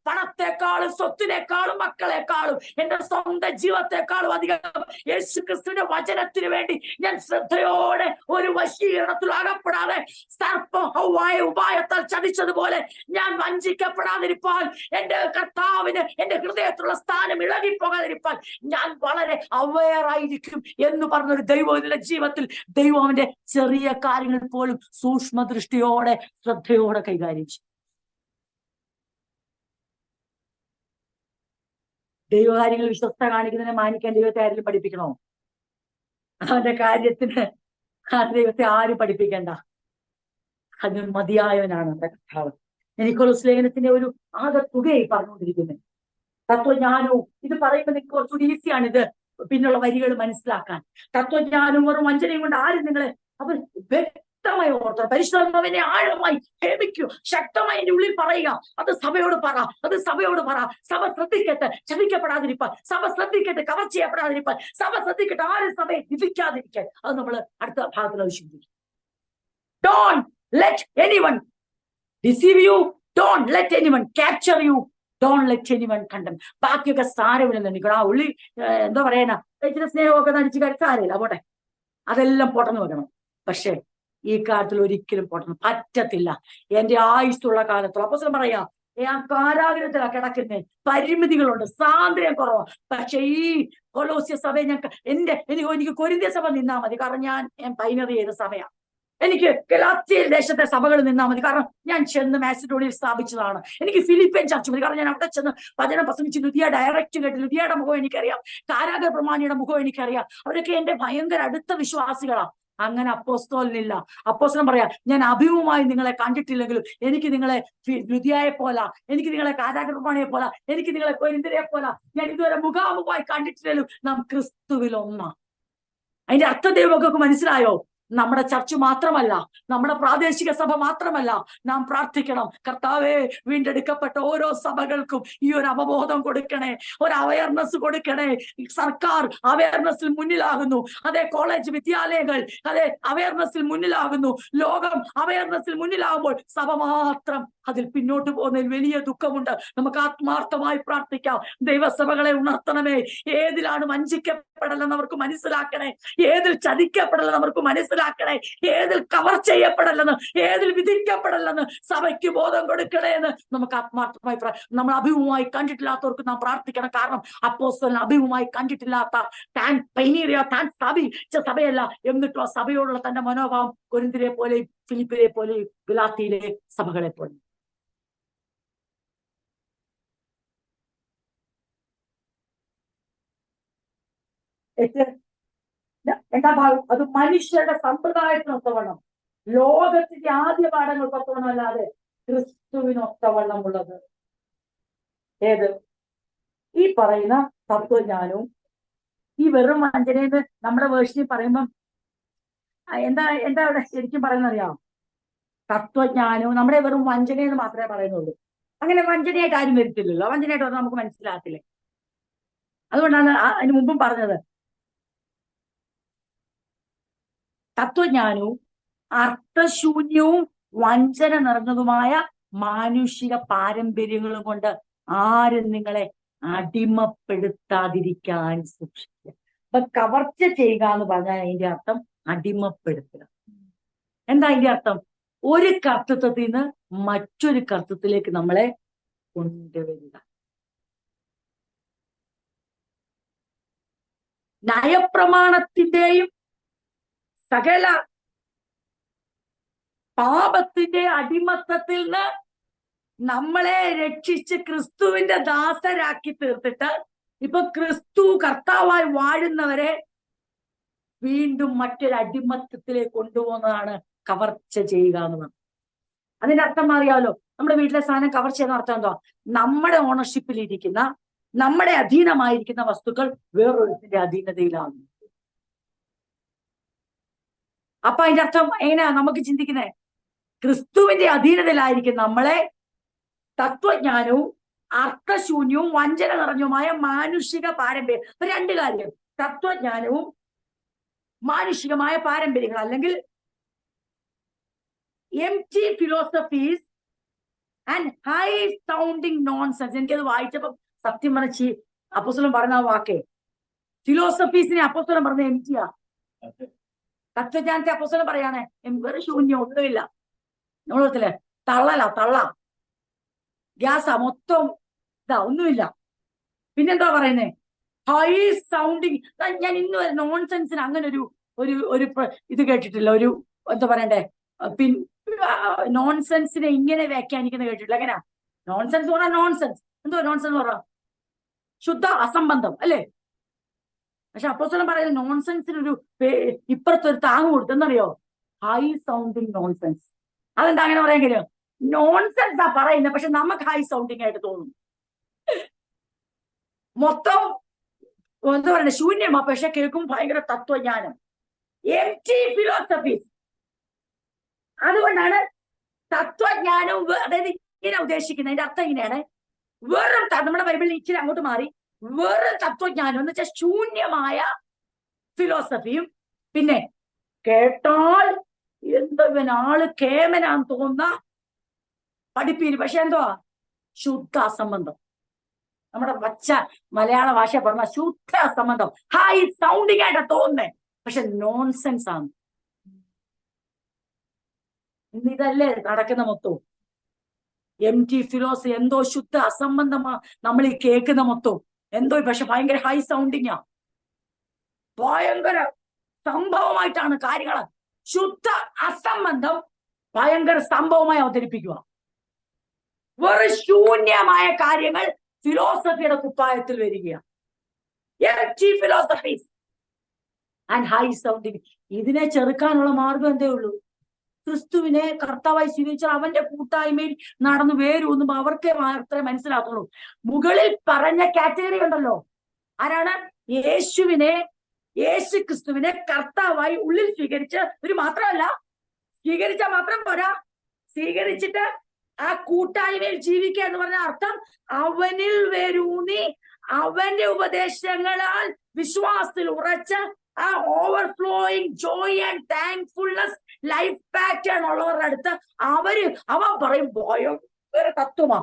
പണത്തെക്കാളും സ്വത്തിനേക്കാളും മക്കളെക്കാളും എന്റെ സ്വന്തം ജീവിതത്തെക്കാളും അധികം യേശു ക്രിസ്തുവിന്റെ വചനത്തിന് വേണ്ടി ഞാൻ ശ്രദ്ധയോടെ ഒരു വശീകരണത്തിൽ അകപ്പെടാതെ, സർപ്പം ഉപായത്താൽ ചതിച്ചതുപോലെ ഞാൻ വഞ്ചിക്കപ്പെടാതിരിപ്പാൻ, എന്റെ കർത്താവിന് എന്റെ ഹൃദയത്തിലുള്ള സ്ഥാനം ഇളകിപ്പോകാതിരിപ്പാൻ ഞാൻ വളരെ അവെയർ ആയിരിക്കും എന്ന് പറഞ്ഞൊരു ദൈവത്തിന്റെ ജീവിതത്തിൽ ദൈവം അവന്റെ ചെറിയ കാര്യങ്ങൾ പോലും സൂക്ഷ്മ ദൃഷ്ടിയോടെ ശ്രദ്ധയോടെ കൈകാര്യം ചെയ്യും. ദൈവകാര്യങ്ങൾ വിശ്വസ്ത കാണിക്കുന്നതിനെ മാനിക്കാൻ ദൈവത്തെ ആരെങ്കിലും പഠിപ്പിക്കണോ? അവന്റെ കാര്യത്തിന് ആ ദൈവത്തെ ആരും പഠിപ്പിക്കണ്ട, അതിന് മതിയായവനാണ് നമ്മുടെ കർത്താവ്. നിക്കോളോസ് ലേഖനത്തിന്റെ ഒരു ആകെ തുകയായി പറഞ്ഞുകൊണ്ടിരിക്കുന്നത് തത്വജ്ഞാനവും. ഇത് പറയുമ്പോൾ നിങ്ങൾക്ക് കുറച്ചുകൂടി ഈസിയാണ് ഇത് പിന്നുള്ള വരികൾ മനസ്സിലാക്കാൻ. തത്വജ്ഞാനവും വെറും വഞ്ചനയും കൊണ്ട് ആരും നിങ്ങളെ അവർ വ്യക്തമായി ഓർത്തണം. പരിശുദ്ധാത്മാവിനെ ആഴമായി ക്ഷേമിക്കൂ, ശക്തമായി എന്റെ ഉള്ളിൽ പറയുക, അത് സഭയോട് പറ, അത് സഭയോട് പറ. സഭ ശ്രദ്ധിക്കട്ടെ, ചതിക്കപ്പെടാതിരിപ്പാൻ, സഭ ശ്രദ്ധിക്കട്ടെ, കവർ ചെയ്യപ്പെടാതിരിപ്പാൻ, സഭ ശ്രദ്ധിക്കട്ടെ, ആരും സഭയെ ലഭിക്കാതിരിക്കാൻ. അത് നമ്മൾ അടുത്ത ഭാഗത്തിൽ ആവശ്യമില്ല. Don't let anyone deceive you. Don't let anyone capture you. Don't let anyone condemn. ബാക്കിയൊക്കെ സാരമില്ലെന്ന് എനിക്കണം. ആ ഉള്ളി എന്താ പറയാനാ, ഇച്ചിരി സ്നേഹമൊക്കെ നടിച്ചു സാരമില്ല, പോട്ടെ, അതെല്ലാം പൊട്ടന്ന് വെക്കണം. പക്ഷെ ഈ കാലത്തിൽ ഒരിക്കലും പൊട്ടന്ന് പറ്റത്തില്ല. എന്റെ ആയുസ്സുള്ള കാലത്തോളം അപ്പോസ്തലൻ പറയാ, ഞാൻ കാരാഗ്രഹത്തിലാ കിടക്കുന്നേ, പരിമിതികളുണ്ട്, സ്വാതന്ത്ര്യം കുറവാണ്. പക്ഷെ ഈ കൊലോസ്യ സഭ എനിക്ക് കൊരിന്ത്യ സഭ നിന്നാ മതി, കാരണം ഞാൻ പൈനറി ചെയ്ത സഭയാണ്. എനിക്ക് ഗലാത്യൻ ദേശത്തെ സഭകൾ നിന്നാൽ മതി, കാരണം ഞാൻ ചെന്ന് മാസിഡോണിയയിൽ സ്ഥാപിച്ചതാണ്. എനിക്ക് ഫിലിപ്പൈൻ ചർച്ച മതി, കാരണം ഞാൻ അവിടെ ചെന്ന് വചനം പ്രസംഗിച്ച് ലുദിയ ഡയറക്റ്റ് കേട്ട്. ലുദിയയുടെ മുഖം എനിക്കറിയാം, കാരാഗ പ്രമാണിയുടെ മുഖം എനിക്കറിയാം. അവരൊക്കെ എന്റെ ഭയങ്കര അടുത്ത വിശ്വാസികളാണ്. അങ്ങനെ അപ്പോസ്തലനില്ല. അപ്പോസ്തലൻ പറയാ, ഞാൻ അഭിമുഖമായി നിങ്ങളെ കണ്ടിട്ടില്ലെങ്കിലും എനിക്ക് നിങ്ങളെ ലുദിയയെ പോല, എനിക്ക് നിങ്ങളെ കാരാഗ പ്രമാണിയെ പോല, എനിക്ക് നിങ്ങളെ കൊരിന്ത്യരെ പോല ഞാൻ ഇതുവരെ മുഖാമുഖമായി കണ്ടിട്ടില്ലെങ്കിലും നാം ക്രിസ്തുവിൽ ഒന്നാ. അതിന്റെ അർത്ഥം ദൈവമൊക്കെ മനസ്സിലായോ? നമ്മുടെ ചർച്ച് മാത്രമല്ല, നമ്മുടെ പ്രാദേശിക സഭ മാത്രമല്ല, നാം പ്രാർത്ഥിക്കണം, കർത്താവേ, വീണ്ടെടുക്കപ്പെട്ട ഓരോ സഭകൾക്കും ഈ ഒരു അവബോധം കൊടുക്കണേ, ഒരു അവയർനെസ് കൊടുക്കണേ. സർക്കാർ അവയർനെസ്സിൽ മുന്നിലാകുന്നു, അതേ കോളേജ് വിദ്യാലയങ്ങൾ അതേ അവയർനെസ്സിൽ മുന്നിലാകുന്നു, ലോകം അവയർനെസ്സിൽ മുന്നിലാകുമ്പോൾ സഭ മാത്രം അതിൽ പിന്നോട്ട് പോകുന്നതിൽ വലിയ ദുഃഖമുണ്ട്. നമുക്ക് ആത്മാർത്ഥമായി പ്രാർത്ഥിക്കാം, ദൈവസഭകളെ ഉണർത്തണമേ. ഏതിലാണ് വഞ്ചിക്കപ്പെടലെന്ന് അവർക്ക് മനസ്സിലാക്കണേ, ഏതിൽ ചതിക്കപ്പെടലെന്ന് അവർക്ക് മനസ്സിലാക്കണേ, ഏതിൽ കവർ ചെയ്യപ്പെടലെന്ന്, ഏതിൽ വിധിക്കപ്പെടലെന്ന് സഭയ്ക്ക് ബോധം കൊടുക്കണേ എന്ന് നമുക്ക് ആത്മാർത്ഥമായി നമ്മൾ അഭിമുഖമായി കണ്ടിട്ടില്ലാത്തവർക്ക് നാം പ്രാർത്ഥിക്കണം. കാരണം അപ്പോസ്തലൻ അഭിമുഖമായി കണ്ടിട്ടില്ലാത്ത താൻ പൈനീറിയ, താൻ സ്ഥാപിച്ച സഭയല്ല, എന്നിട്ടും ആ സഭയോടുള്ള തന്റെ മനോഭാവം കൊരിന്ത്യരെ പോലെയും ഫിലിപ്പിലെ പോലെയും ഗലാത്യയിലെ സഭകളെ പോലെ. രണ്ടാം ഭാഗം, അത് മനുഷ്യരുടെ സമ്പ്രദായത്തിനൊത്തവണ്ണം, ലോകത്തിന്റെ ആദ്യ പാഠങ്ങൾക്കൊത്തവണ്ണം അല്ലാതെ ക്രിസ്തുവിനൊത്തവണ്ണമുള്ളത്. ഏത്? ഈ പറയുന്ന തത്വജ്ഞാനവും ഈ വെറും വഞ്ചനയെന്ന് നമ്മുടെ വേർഷനിൽ പറയുമ്പം എന്താ എന്താ അവിടെ ശരിക്കും പറയുന്നത് അറിയാമോ? തത്വജ്ഞാനവും നമ്മുടെ വെറും വഞ്ചനയെന്ന് മാത്രമേ പറയുന്നുള്ളൂ. അങ്ങനെ വഞ്ചനയായിട്ട് ആരും വരത്തില്ലല്ലോ. വഞ്ചനയായിട്ട് പറഞ്ഞാൽ നമുക്ക് മനസ്സിലാകത്തില്ലേ? അതുകൊണ്ടാണ് അതിന് മുമ്പും പറഞ്ഞത് തത്വജ്ഞാനവും അർത്ഥശൂന്യവും വഞ്ചന നിറഞ്ഞതുമായ മാനുഷിക പാരമ്പര്യങ്ങളും കൊണ്ട് ആരും നിങ്ങളെ അടിമപ്പെടുത്താതിരിക്കാൻ സൂക്ഷിക്കുക. അപ്പൊ കവർച്ച ചെയ്യുക എന്ന് പറഞ്ഞാൽ അതിന്റെ അർത്ഥം അടിമപ്പെടുത്തുക. എന്താ അതിന്റെ അർത്ഥം? ഒരു കർത്തൃത്വത്തിൽ നിന്ന് മറ്റൊരു കർത്തൃത്വത്തിലേക്ക് നമ്മളെ കൊണ്ടുവരിക. നയപ്രമാണത്തിന്റെയും സകല പാപത്തിന്റെ അടിമത്തത്തിൽ നിന്ന് നമ്മളെ രക്ഷിച്ച് ക്രിസ്തുവിന്റെ ദാസരാക്കി തീർത്തിട്ട് ഇപ്പൊ ക്രിസ്തു കർത്താവായി വാഴുന്നവരെ വീണ്ടും മറ്റൊരു അടിമത്തത്തിലേക്ക് കൊണ്ടുപോകുന്നതാണ് കവർച്ച ചെയ്യുക എന്നത്. അതിന്റെ അർത്ഥം അറിയാമല്ലോ. നമ്മുടെ വീട്ടിലെ സാധനം കവർച്ച ചെയ്യുന്ന അർത്ഥം എന്തോ? നമ്മുടെ ഓണർഷിപ്പിൽ ഇരിക്കുന്ന, നമ്മുടെ അധീനമായിരിക്കുന്ന വസ്തുക്കൾ വേറൊരുത്തിന്റെ അധീനതയിലാണ്. അപ്പൊ അതിന്റെ അർത്ഥം എങ്ങനെയാ നമുക്ക് ചിന്തിക്കുന്നത്? ക്രിസ്തുവിന്റെ അധീനതയിലായിരിക്കും നമ്മളെ തത്വജ്ഞാനവും അർത്ഥശൂന്യവും വഞ്ചന നിറഞ്ഞുമായ മാനുഷിക പാരമ്പര്യം. അപ്പൊ രണ്ട് കാര്യം: തത്വജ്ഞാനവും മാനുഷികമായ പാരമ്പര്യങ്ങൾ, അല്ലെങ്കിൽ empty philosophies and high sounding nonsense. എനിക്കത് വായിച്ചപ്പോ സത്യം പറഞ്ഞ അപ്പോസ്തലൻ പറഞ്ഞ ആ വാക്കേ, ഫിലോസഫീസിനെ അപ്പോസ്തലൻ പറഞ്ഞ എംറ്റിയാ. തത്വജ്ഞാനത്തെ അപ്പോസ്തലൻ പറയാണേ വെറും ശൂന്യം, ഒന്നുമില്ല. നമ്മളെ തള്ള ഗ്യാസാ, മൊത്തം ഇതാ, ഒന്നുമില്ല. പിന്നെന്താ പറയുന്നേ? High sounding. ഞാൻ ഇന്ന് വരെ നോൺസെൻസിന് അങ്ങനെ ഒരു ഇത് കേട്ടിട്ടില്ല. ഒരു എന്താ പറയണ്ടേ, നോൺസെൻസിനെ ഇങ്ങനെ വ്യാഖ്യാനിക്കുന്നത് കേട്ടിട്ടില്ല. എങ്ങനെയാ നോൺസെൻസ് പറഞ്ഞാൽ? നോൺസെൻസ് എന്തോ നോൺസെൻസ് പറഞ്ഞ ശുദ്ധ അസംബന്ധം അല്ലേ? പക്ഷെ അപ്പോസ്തലൻ പറയുന്നത് നോൺസെൻസിനൊരു ഇപ്പുറത്തൊരു താങ്ങ് കൊടുത്തെന്നറിയോ? High sounding nonsense. അതെന്താ അങ്ങനെ പറയാൻ കഴിയും? നോൺസെൻസ് ആ പറയുന്നത്, പക്ഷെ നമുക്ക് ഹൈ സൗണ്ടിങ് ആയിട്ട് തോന്നും. മൊത്തം എന്താ പറയുക, ശൂന്യമാ, പക്ഷെ കേൾക്കും ഭയങ്കര തത്വജ്ഞാനം. Empty philosophies. അതുകൊണ്ടാണ് തത്വജ്ഞാനവും, അതായത് ഇങ്ങനെ ഉദ്ദേശിക്കുന്നത്, അതിന്റെ അർത്ഥം ഇങ്ങനെയാണ്: വെറും, നമ്മുടെ ബൈബിളിൽ ഇച്ചിരി അങ്ങോട്ട് മാറി, വെറും തത്വജ്ഞാനം എന്ന് വെച്ചാൽ ശൂന്യമായ ഫിലോസഫിയും, പിന്നെ കേട്ടാൽ എന്തോ ഇവനാള് കേമനാന്ന് തോന്നുന്ന പഠിപ്പീര്, പക്ഷെ എന്തുവാ? ശുദ്ധ അസംബന്ധം. നമ്മുടെ മലയാള ഭാഷ പറഞ്ഞ ശുദ്ധ അസംബന്ധം, ഹൈ സൗണ്ടിങ് ആയിട്ടാ തോന്നുന്നേ, പക്ഷെ നോൺസെൻസ് ആണ്. ഇതല്ലേ നടക്കുന്ന മൊത്തവും? എംറ്റി ഫിലോസഫി, എന്തോ ശുദ്ധ അസംബന്ധമാ നമ്മൾ ഈ കേൾക്കുന്ന മൊത്തവും. എന്തോ പക്ഷെ ഭയങ്കര ഹൈ സൗണ്ടിങ്ങാ, ഭയങ്കര സംഭവമായിട്ടാണ് കാര്യങ്ങൾ. ശുദ്ധ അസംബന്ധം ഭയങ്കര സംഭവമായി അവതരിപ്പിക്കുക. വെറും ശൂന്യമായ കാര്യങ്ങൾ ഫിലോസഫിയുടെ കുപ്പായത്തിൽ വരികയാണ്. എംറ്റി ഫിലോസഫീസ് ആൻഡ് ഹൈ സൗണ്ടിങ്. ഇതിനെ ചെറുക്കാനുള്ള മാർഗം എന്തേ ഉള്ളൂ? ക്രിസ്തുവിനെ കർത്താവായി സ്വീകരിച്ചാൽ അവന്റെ കൂട്ടായ്മയിൽ നടന്നു വേരൂന്നുമ്പോ അവർക്കേ മാത്രമേ മനസ്സിലാക്കുള്ളൂ. മുകളിൽ പറഞ്ഞ കാറ്റഗറി ഉണ്ടല്ലോ, ആരാണ്? യേശു ക്രിസ്തുവിനെ കർത്താവായി ഉള്ളിൽ സ്വീകരിച്ച്, ഒരു മാത്രമല്ല, സ്വീകരിച്ചാൽ മാത്രം പോരാ, സ്വീകരിച്ചിട്ട് ആ കൂട്ടായ്മയിൽ ജീവിക്കുക എന്ന് പറഞ്ഞ അർത്ഥം അവനിൽ വേരൂന്നി അവന്റെ ഉപദേശങ്ങളാൽ വിശ്വാസത്തിൽ ഉറച്ച് ആ overflowing Joy and thankfulness life pattern ഉള്ളവരുടെ അടുത്ത് അവൻ പറയും ഭയങ്കര തത്വമാ.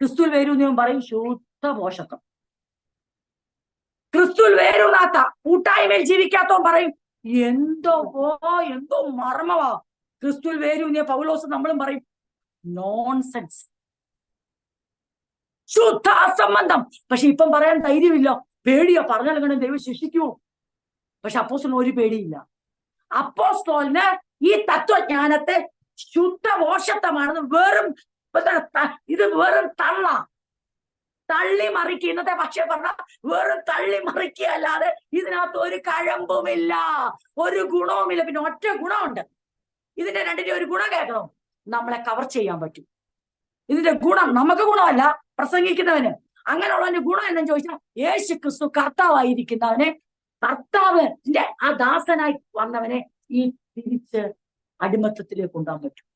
ക്രിസ്തുവിൽ വേരൂന്നിയവൻ പറയും ശുദ്ധ പോഷകം. ക്രിസ്തുവിൽ വേരൂന്നാത്ത, കൂട്ടായ്മയിൽ ജീവിക്കാത്തവൻ പറയും എന്തോ മർമ്മവാ. ക്രിസ്തുവിൽ വേരൂന്നിയ പൗലോസ് നമ്മളും പറയും നോൺസെൻസ്, ശുദ്ധ അസംബന്ധം. പക്ഷെ ഇപ്പം പറയാൻ ധൈര്യമില്ല, പേടിയോ, പറഞ്ഞാൽ ദൈവം ശിക്ഷിക്കുമോ? പക്ഷെ അപ്പോസ്തലന് ഒരു പേടിയില്ല. അപ്പോസ്തലന് ഈ തത്വജ്ഞാനത്തെ ശുദ്ധമോഷത്വമാണെന്ന് ഇത് വെറും തള്ളി മറിക്കുക. ഇന്നത്തെ പക്ഷേ പറഞ്ഞ വെറും തള്ളി മറിക്കുക അല്ലാതെ ഇതിനകത്ത് ഒരു കഴമ്പുമില്ല, ഒരു ഗുണവുമില്ല. പിന്നെ ഒറ്റ ഗുണമുണ്ട്. ഇതിന്റെ രണ്ടിന്റെ ഒരു ഗുണം കേൾക്കണം: നമ്മളെ കവർ ചെയ്യാൻ പറ്റും. ഇതിന്റെ ഗുണം നമുക്ക് ഗുണമല്ല പ്രസംഗിക്കുന്നവന്, അങ്ങനെയുള്ളതിന്റെ ഗുണം എന്നു ചോദിച്ചാൽ യേശു ക്രിസ്തു കർത്താവായിരിക്കുന്നവനെ, കർത്താവിന്റെ ആ ദാസനായി വന്നവനെ ഈ തിരിച്ച് അടിമത്തത്തിലേക്ക് കൊണ്ടുപോകാൻ പറ്റും.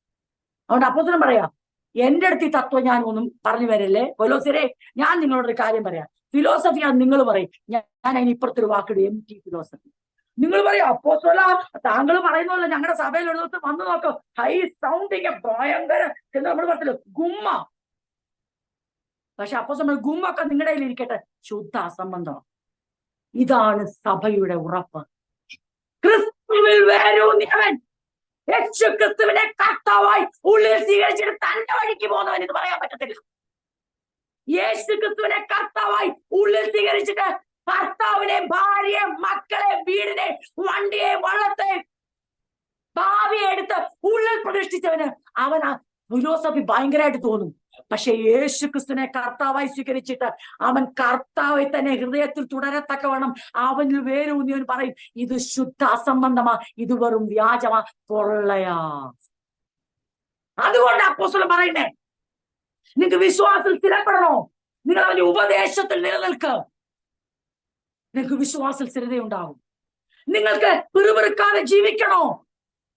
അതുകൊണ്ട് അപ്പോസ്തലൻ പറയാം, എന്റെ അടുത്ത് ഈ തത്വജ്ഞാനം ഒന്നും പറഞ്ഞു വരല്ലേ കൊലോസ്യരെ, ഞാൻ നിങ്ങളോടൊരു കാര്യം പറയാം. ഫിലോസഫി ആണ് നിങ്ങൾ പറയും, ഞാൻ അതിന് ഇപ്പുറത്തൊരു വാക്കിടും, എംപ്റ്റി ഫിലോസഫി. നിങ്ങൾ പറയാം അപ്പോസ്തല താങ്കൾ പറയുന്നല്ലോ ഞങ്ങളുടെ സഭയിൽ ഒരു ദിവസം വന്നു നോക്കോ, ഹൈ സൗണ്ടിങ് ഭയങ്കര എന്ന് നമ്മൾ പറഞ്ഞല്ലോ ഗുമ്മ. പക്ഷെ അപ്പോസ്തലൻ ഗുമ്മൊക്കെ നിങ്ങളുടെ കയ്യിൽ ഇരിക്കട്ടെ, ശുദ്ധ അസംബന്ധം. ഇതാണ് സഭയുടെ ഉറപ്പ്. ക്രിസ്തുവിൽ വേരൂന്നിയവൻ, യേശു ക്രിസ്തുവിനെ കർത്താവായി ഉള്ളിൽ സ്വീകരിച്ചിട്ട് തന്റെ വഴിക്ക് പോകുന്നവൻ ഇത് പറയാൻ പറ്റത്തില്ല. യേശു ക്രിസ്തുവിനെ കർത്താവായി ഉള്ളിൽ സ്വീകരിച്ചിട്ട് ഭർത്താവിനെ, ഭാര്യയെ, മക്കളെ, വീടിനെ, വണ്ടിയെ, വള്ളത്തെ, ഭാവിയെ എടുത്ത് ഉള്ളിൽ പ്രതിഷ്ഠിച്ചവന് അവൻ ആ ഫിലോസഫി ഭയങ്കരമായിട്ട് തോന്നും. പക്ഷെ യേശു ക്രിസ്തുവിനെ കർത്താവായി സ്വീകരിച്ചിട്ട് അവൻ കർത്താവെ തന്നെ ഹൃദയത്തിൽ തുടരത്തക്കവണ്ണം അവനിൽ വേരൂന്നിയവൻ പറയും, ഇത് ശുദ്ധ അസംബന്ധമാ, ഇത് വെറും വ്യാജമാ, പൊള്ളയാ. അതുകൊണ്ട് അപ്പോസ്തലൻ പറയുന്നേ, നിങ്ങൾക്ക് വിശ്വാസത്തിൽ സ്ഥിരപ്പെടണോ, നിങ്ങൾ അവന്റെ ഉപദേശത്തിൽ നിലനിൽക്ക്, നിങ്ങൾക്ക് വിശ്വാസത്തിൽ സ്ഥിരതയുണ്ടാകും. നിങ്ങൾക്ക് പിറുപിറുക്കാതെ ജീവിക്കണോ,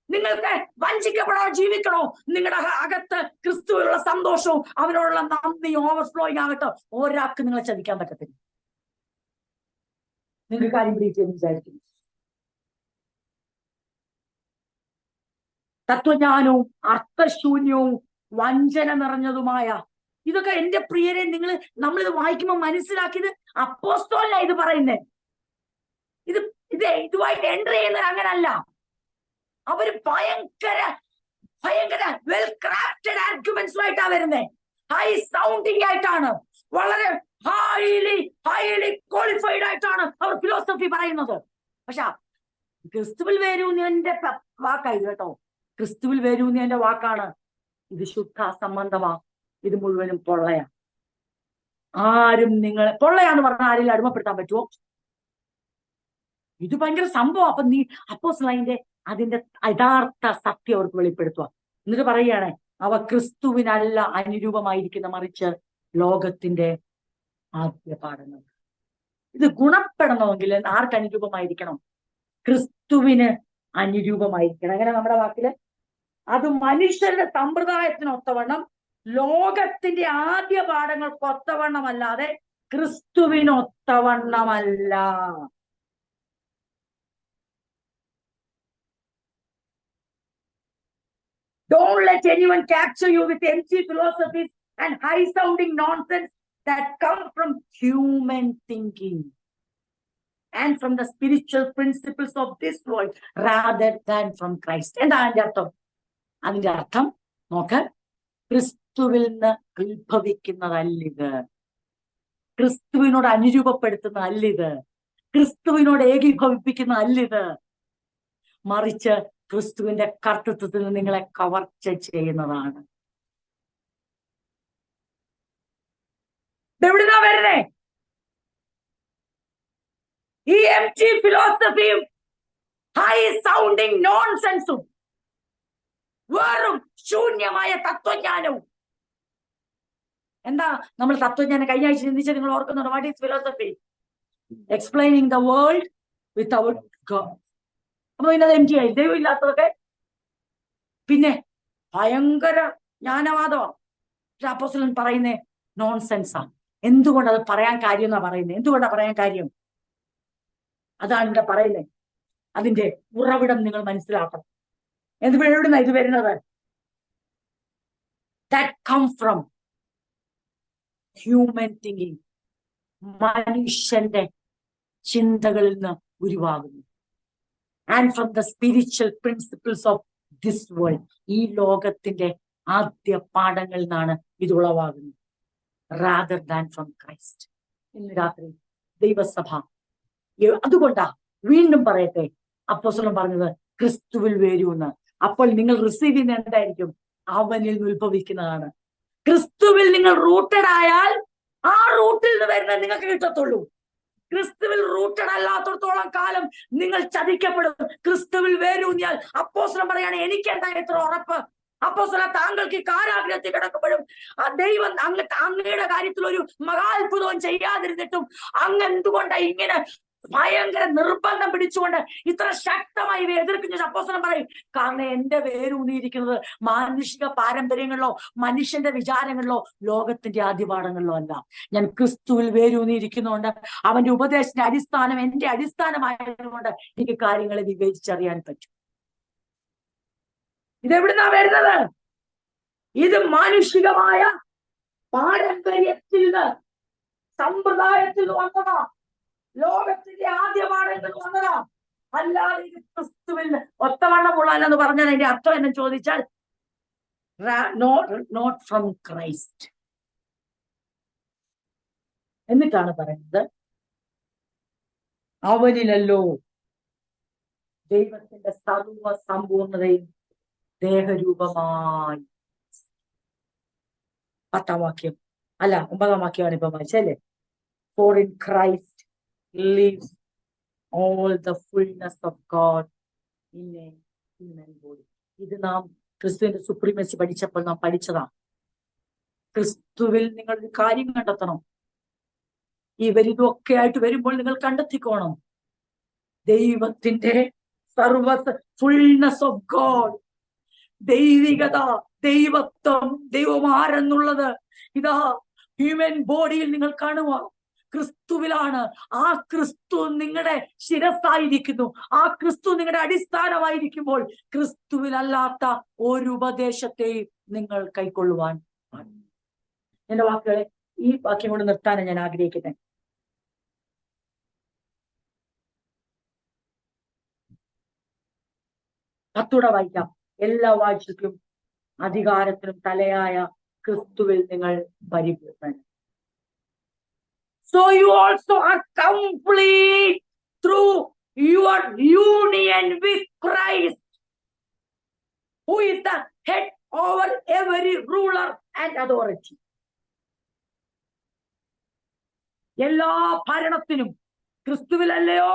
നിങ്ങൾക്ക് വഞ്ചിക്കപ്പെടാതെ ജീവിക്കണോ, നിങ്ങളുടെ അകത്ത് ക്രിസ്തുവിനുള്ള സന്തോഷവും അവനോടുള്ള നന്ദിയും ഓവർഫ്ലോയിങ് ആകട്ടെ. ഒരാൾക്ക് നിങ്ങളെ ചതിക്കാൻ പറ്റത്തില്ല. നിങ്ങൾക്ക് കാര്യം പിടിച്ചെന്ന് വിചാരിക്കുന്നു. തത്വജ്ഞാനവും അർത്ഥശൂന്യവും വഞ്ചന നിറഞ്ഞതുമായ ഇതൊക്കെ എന്റെ പ്രിയരെ, നമ്മളിത് വായിക്കുമ്പോൾ മനസ്സിലാക്കിയത് അപ്പോസ്തലനാ ഇത് പറയുന്നത്. ഇതുമായിട്ട് എൻട്രി ചെയ്യുന്നത് അങ്ങനല്ല. അവര് ഭയങ്കര വെൽ ക്രാഫ്റ്റഡ് ആർഗ്യുമെന്റ്സുമായിട്ടാ വരുന്നത്. ഹൈ സൗണ്ടിങ് ആയിട്ടാണ്, വളരെ ഹൈലി ക്വാളിഫൈഡ് ആയിട്ടാണ് അവർ ഫിലോസഫി പറയുന്നത്. പക്ഷെ ക്രിസ്തുവിൽ വേരൂന്നിയന്റെ വാക്കായി കേട്ടോ, ക്രിസ്തുവിൽ വേരൂന്നിയന്റെ വാക്കാണ്. ഇത് ശുദ്ധ സംബന്ധമാ, ഇത് മുഴുവനും പൊള്ളയാ. ആരും നിങ്ങളെ പൊള്ളയാന്ന് പറഞ്ഞാൽ ആരെങ്കിലും അടിമപ്പെടുത്താൻ പറ്റുമോ? ഇത് ഭയങ്കര സംഭവം. അപ്പോസ്തലൻ അതിന്റെ യഥാർത്ഥ സത്യം അവർക്ക് വെളിപ്പെടുത്തുക. എന്നിട്ട് പറയുകയാണ്, അവ ക്രിസ്തുവിനല്ല അനുരൂപമായിരിക്കുന്ന, മറിച്ച് ലോകത്തിന്റെ ആദ്യ പാഠങ്ങൾ. ഇത് ഗുണപ്പെടണമെങ്കിൽ ആർക്ക് അനുരൂപമായിരിക്കണം? ക്രിസ്തുവിന് അനുരൂപമായിരിക്കണം. അങ്ങനെ നമ്മുടെ വാക്കില് അത് മനുഷ്യരുടെ സമ്പ്രദായത്തിനൊത്തവണ്ണം, ലോകത്തിന്റെ ആദ്യ പാഠങ്ങൾക്കൊത്തവണ്ണമല്ലാതെ ക്രിസ്തുവിനൊത്തവണ്ണമല്ല. Don't let anyone capture you with empty philosophies and high-sounding nonsense that come from human thinking and from the spiritual principles of this world rather than from Christ. എന്താ അതിന്റെ അർത്ഥം? അതിന്റെ അർത്ഥം നോക്ക്, ക്രിസ്തുവിൽ നിന്ന് ഉത്ഭവിക്കുന്നതല്ലിത്, ക്രിസ്തുവിനോട് അനുരൂപപ്പെടുത്തുന്നതല്ലിത്, ക്രിസ്തുവിനോട് ഏകീഭവിപ്പിക്കുന്നതല്ലിത്, മറിച്ച് ക്രിസ്തുവിന്റെ കർത്തൃത്വത്തിൽ നിങ്ങളെ കവർച്ച ചെയ്യുന്നതാണ്. എവിടുന്നാ വരുന്നേ? ഈ എംപ്റ്റി ഫിലോസഫിയും ഹൈ സൗണ്ടിങ് നോൺസെൻസും വെറും ശൂന്യമായ തത്വജ്ഞാനവും. എന്താ നമ്മൾ തത്വജ്ഞാനം കഴിഞ്ഞ ആഴ്ച ചിന്തിച്ച് നിങ്ങൾ ഓർക്കുന്നുണ്ടോ? What is philosophy? Explaining the world without God. അപ്പൊ പിന്നെ അത് എം ടി ആയി, ദൈവം ഇല്ലാത്തതൊക്കെ പിന്നെ ഭയങ്കര ജ്ഞാനവാദമാണ്. പക്ഷെ അപ്പോസ്തലൻ പറയുന്നേ നോൺസെൻസാ. എന്തുകൊണ്ട് അത് പറയാൻ കാര്യം എന്നാ പറയുന്നത്? എന്തുകൊണ്ടാ പറയാൻ കാര്യം? അതാണ് ഇവിടെ പറയുന്നത്. അതിന്റെ ഉറവിടം നിങ്ങൾ മനസ്സിലാക്കണം. എവിടുന്നാ ഇത് വരുന്നത്? That come from human thinking. മനുഷ്യന്റെ ചിന്തകളിൽ നിന്ന് ഉരുവാകുന്നു. And from the spiritual principles of this world. ഈ ലോകത്തിന്റെ ആദ്യ പാഠങ്ങളിൽ നിന്നാണ് ഇത് ഉളവാകുന്നത്. rather than from Christ. ഇന്ന് രാത്രി ദൈവസഭ അതുകൊണ്ടാ വീണ്ടും പറയട്ടെ, അപ്പോസ്തലൻ പറഞ്ഞത് ക്രിസ്തുവിൽ വേരൂന്ന്. അപ്പോൾ നിങ്ങൾ റിസീവ് ചെയ്യുന്ന എന്തായിരിക്കും? അവനിൽ നിന്ന് ഉത്ഭവിക്കുന്നതാണ്. ക്രിസ്തുവിൽ നിങ്ങൾ റൂട്ടഡ് ആയാൽ ആ റൂട്ടിൽ നിന്ന് വരുന്നത് നിങ്ങൾക്ക് കിട്ടത്തുള്ളൂ. ക്രിസ്തുവിൽ റൂട്ടഡ് അല്ലാത്തടത്തോളം കാലം നിങ്ങൾ ചതിക്കപ്പെടും. ക്രിസ്തുവിൽ വേരൂന്നിയാൽ അപ്പോസ്തലൻ പറയാണ്, എനിക്ക് എന്താ ഇത്ര ഉറപ്പ്? അപ്പോസ്തല, താങ്കൾക്ക് കാരാഗ്രഹത്തിൽ കിടക്കുമ്പോഴും ആ ദൈവം അങ്ങയുടെ കാര്യത്തിൽ ഒരു മഹാത്ഭുതവും ചെയ്യാതിരുന്നിട്ടും അങ്ങ് എന്തുകൊണ്ടാണ് ഇങ്ങനെ ഭയങ്കര നിർബന്ധം പിടിച്ചുകൊണ്ട് ഇത്ര ശക്തമായി ഇവ എതിർക്കുന്ന? അപ്പോസ്തലൻ പറയും, കാരണം എന്റെ വേരൂന്നിയിരിക്കുന്നത് മാനുഷിക പാരമ്പര്യങ്ങളിലോ മനുഷ്യന്റെ വിചാരങ്ങളിലോ ലോകത്തിന്റെ ആദ്യപാഠങ്ങളിലോ അല്ല. ഞാൻ ക്രിസ്തുവിൽ വേരൂന്നിയിരിക്കുന്നതുകൊണ്ട് അവന്റെ ഉപദേശത്തിന്റെ അടിസ്ഥാനം എന്റെ അടിസ്ഥാനമായതുകൊണ്ട് എനിക്ക് കാര്യങ്ങളെ വിവേചിച്ചറിയാൻ പറ്റും. ഇതെവിടുന്നാ വരുന്നത്? ഇത് മാനുഷികമായ പാരമ്പര്യത്തിൽ നിന്ന്, സമ്പ്രദായത്തിൽ നിന്ന് വന്നതാ, ലോകത്തിന്റെ ആദ്യപാഠങ്ങളിൽ വന്നതാ. അല്ലാതെ ഇത് ക്രിസ്തുവിൽ ഒത്തവണ്ണമുള്ള എന്ന് പറഞ്ഞാൽ അതിന്റെ അർത്ഥം എന്ന് ചോദിച്ചാൽ നോട്ട് ഫ്രം ക്രൈസ്റ്റ്. എന്നിട്ടാണ് പറയുന്നത്, അവനിലല്ലോ ദൈവത്തിന്റെ സർവ സമ്പൂർണതയും ദേഹരൂപമായി. 10-ാം വാക്യം അല്ല 9-ാം വാക്യമാണ് ഇപ്പൊ വായിച്ചല്ലേ. For in Christ lives all the fullness of God in a human body. ഇത് നാം ക്രിസ്തുവിന്റെ സുപ്രീമസി പഠിച്ചപ്പോൾ നാം പഠിച്ചതാണ്. ക്രിസ്തുവിൽ നിങ്ങൾ ഒരു കാര്യം കണ്ടെത്തണം. ഇവരിതൊക്കെ ആയിട്ട് വരുമ്പോൾ നിങ്ങൾ കണ്ടെത്തിക്കോണം, ദൈവത്തിന്റെ സർവ ഫുൾനെസ് ഓഫ് ഗോഡ്, ദൈവികത, ദൈവത്വം, ദൈവമാരെന്നുള്ളത് ഇതാ ഹ്യൂമൻ ബോഡിയിൽ നിങ്ങൾ കാണുക. ക്രിസ്തുവിലാണ്. ആ ക്രിസ്തു നിങ്ങളുടെ ശിരസ്സായിരിക്കുന്നു. ആ ക്രിസ്തു നിങ്ങളുടെ അടിസ്ഥാനമായിരിക്കുമ്പോൾ ക്രിസ്തുവിലല്ലാത്ത ഒരു ഉപദേശത്തെയും നിങ്ങൾ കൈക്കൊള്ളുവാൻ. എന്റെ വാക്കുകളെ ഈ വാക്യം കൊണ്ട് നിർത്താനാണ് ഞാൻ ആഗ്രഹിക്കുന്നത്. കത്തൂടെ വായിക്കാം. എല്ലാ വാഴ്ചയ്ക്കും അധികാരത്തിനും തലയായ ക്രിസ്തുവിൽ നിങ്ങൾ പരിപൂർണ്ണൻ. So you also are complete through your union with Christ, who is the head over every ruler and authority. എല്ലാ ഭരണത്തിനും ക്രിസ്തുവിലല്ലയോ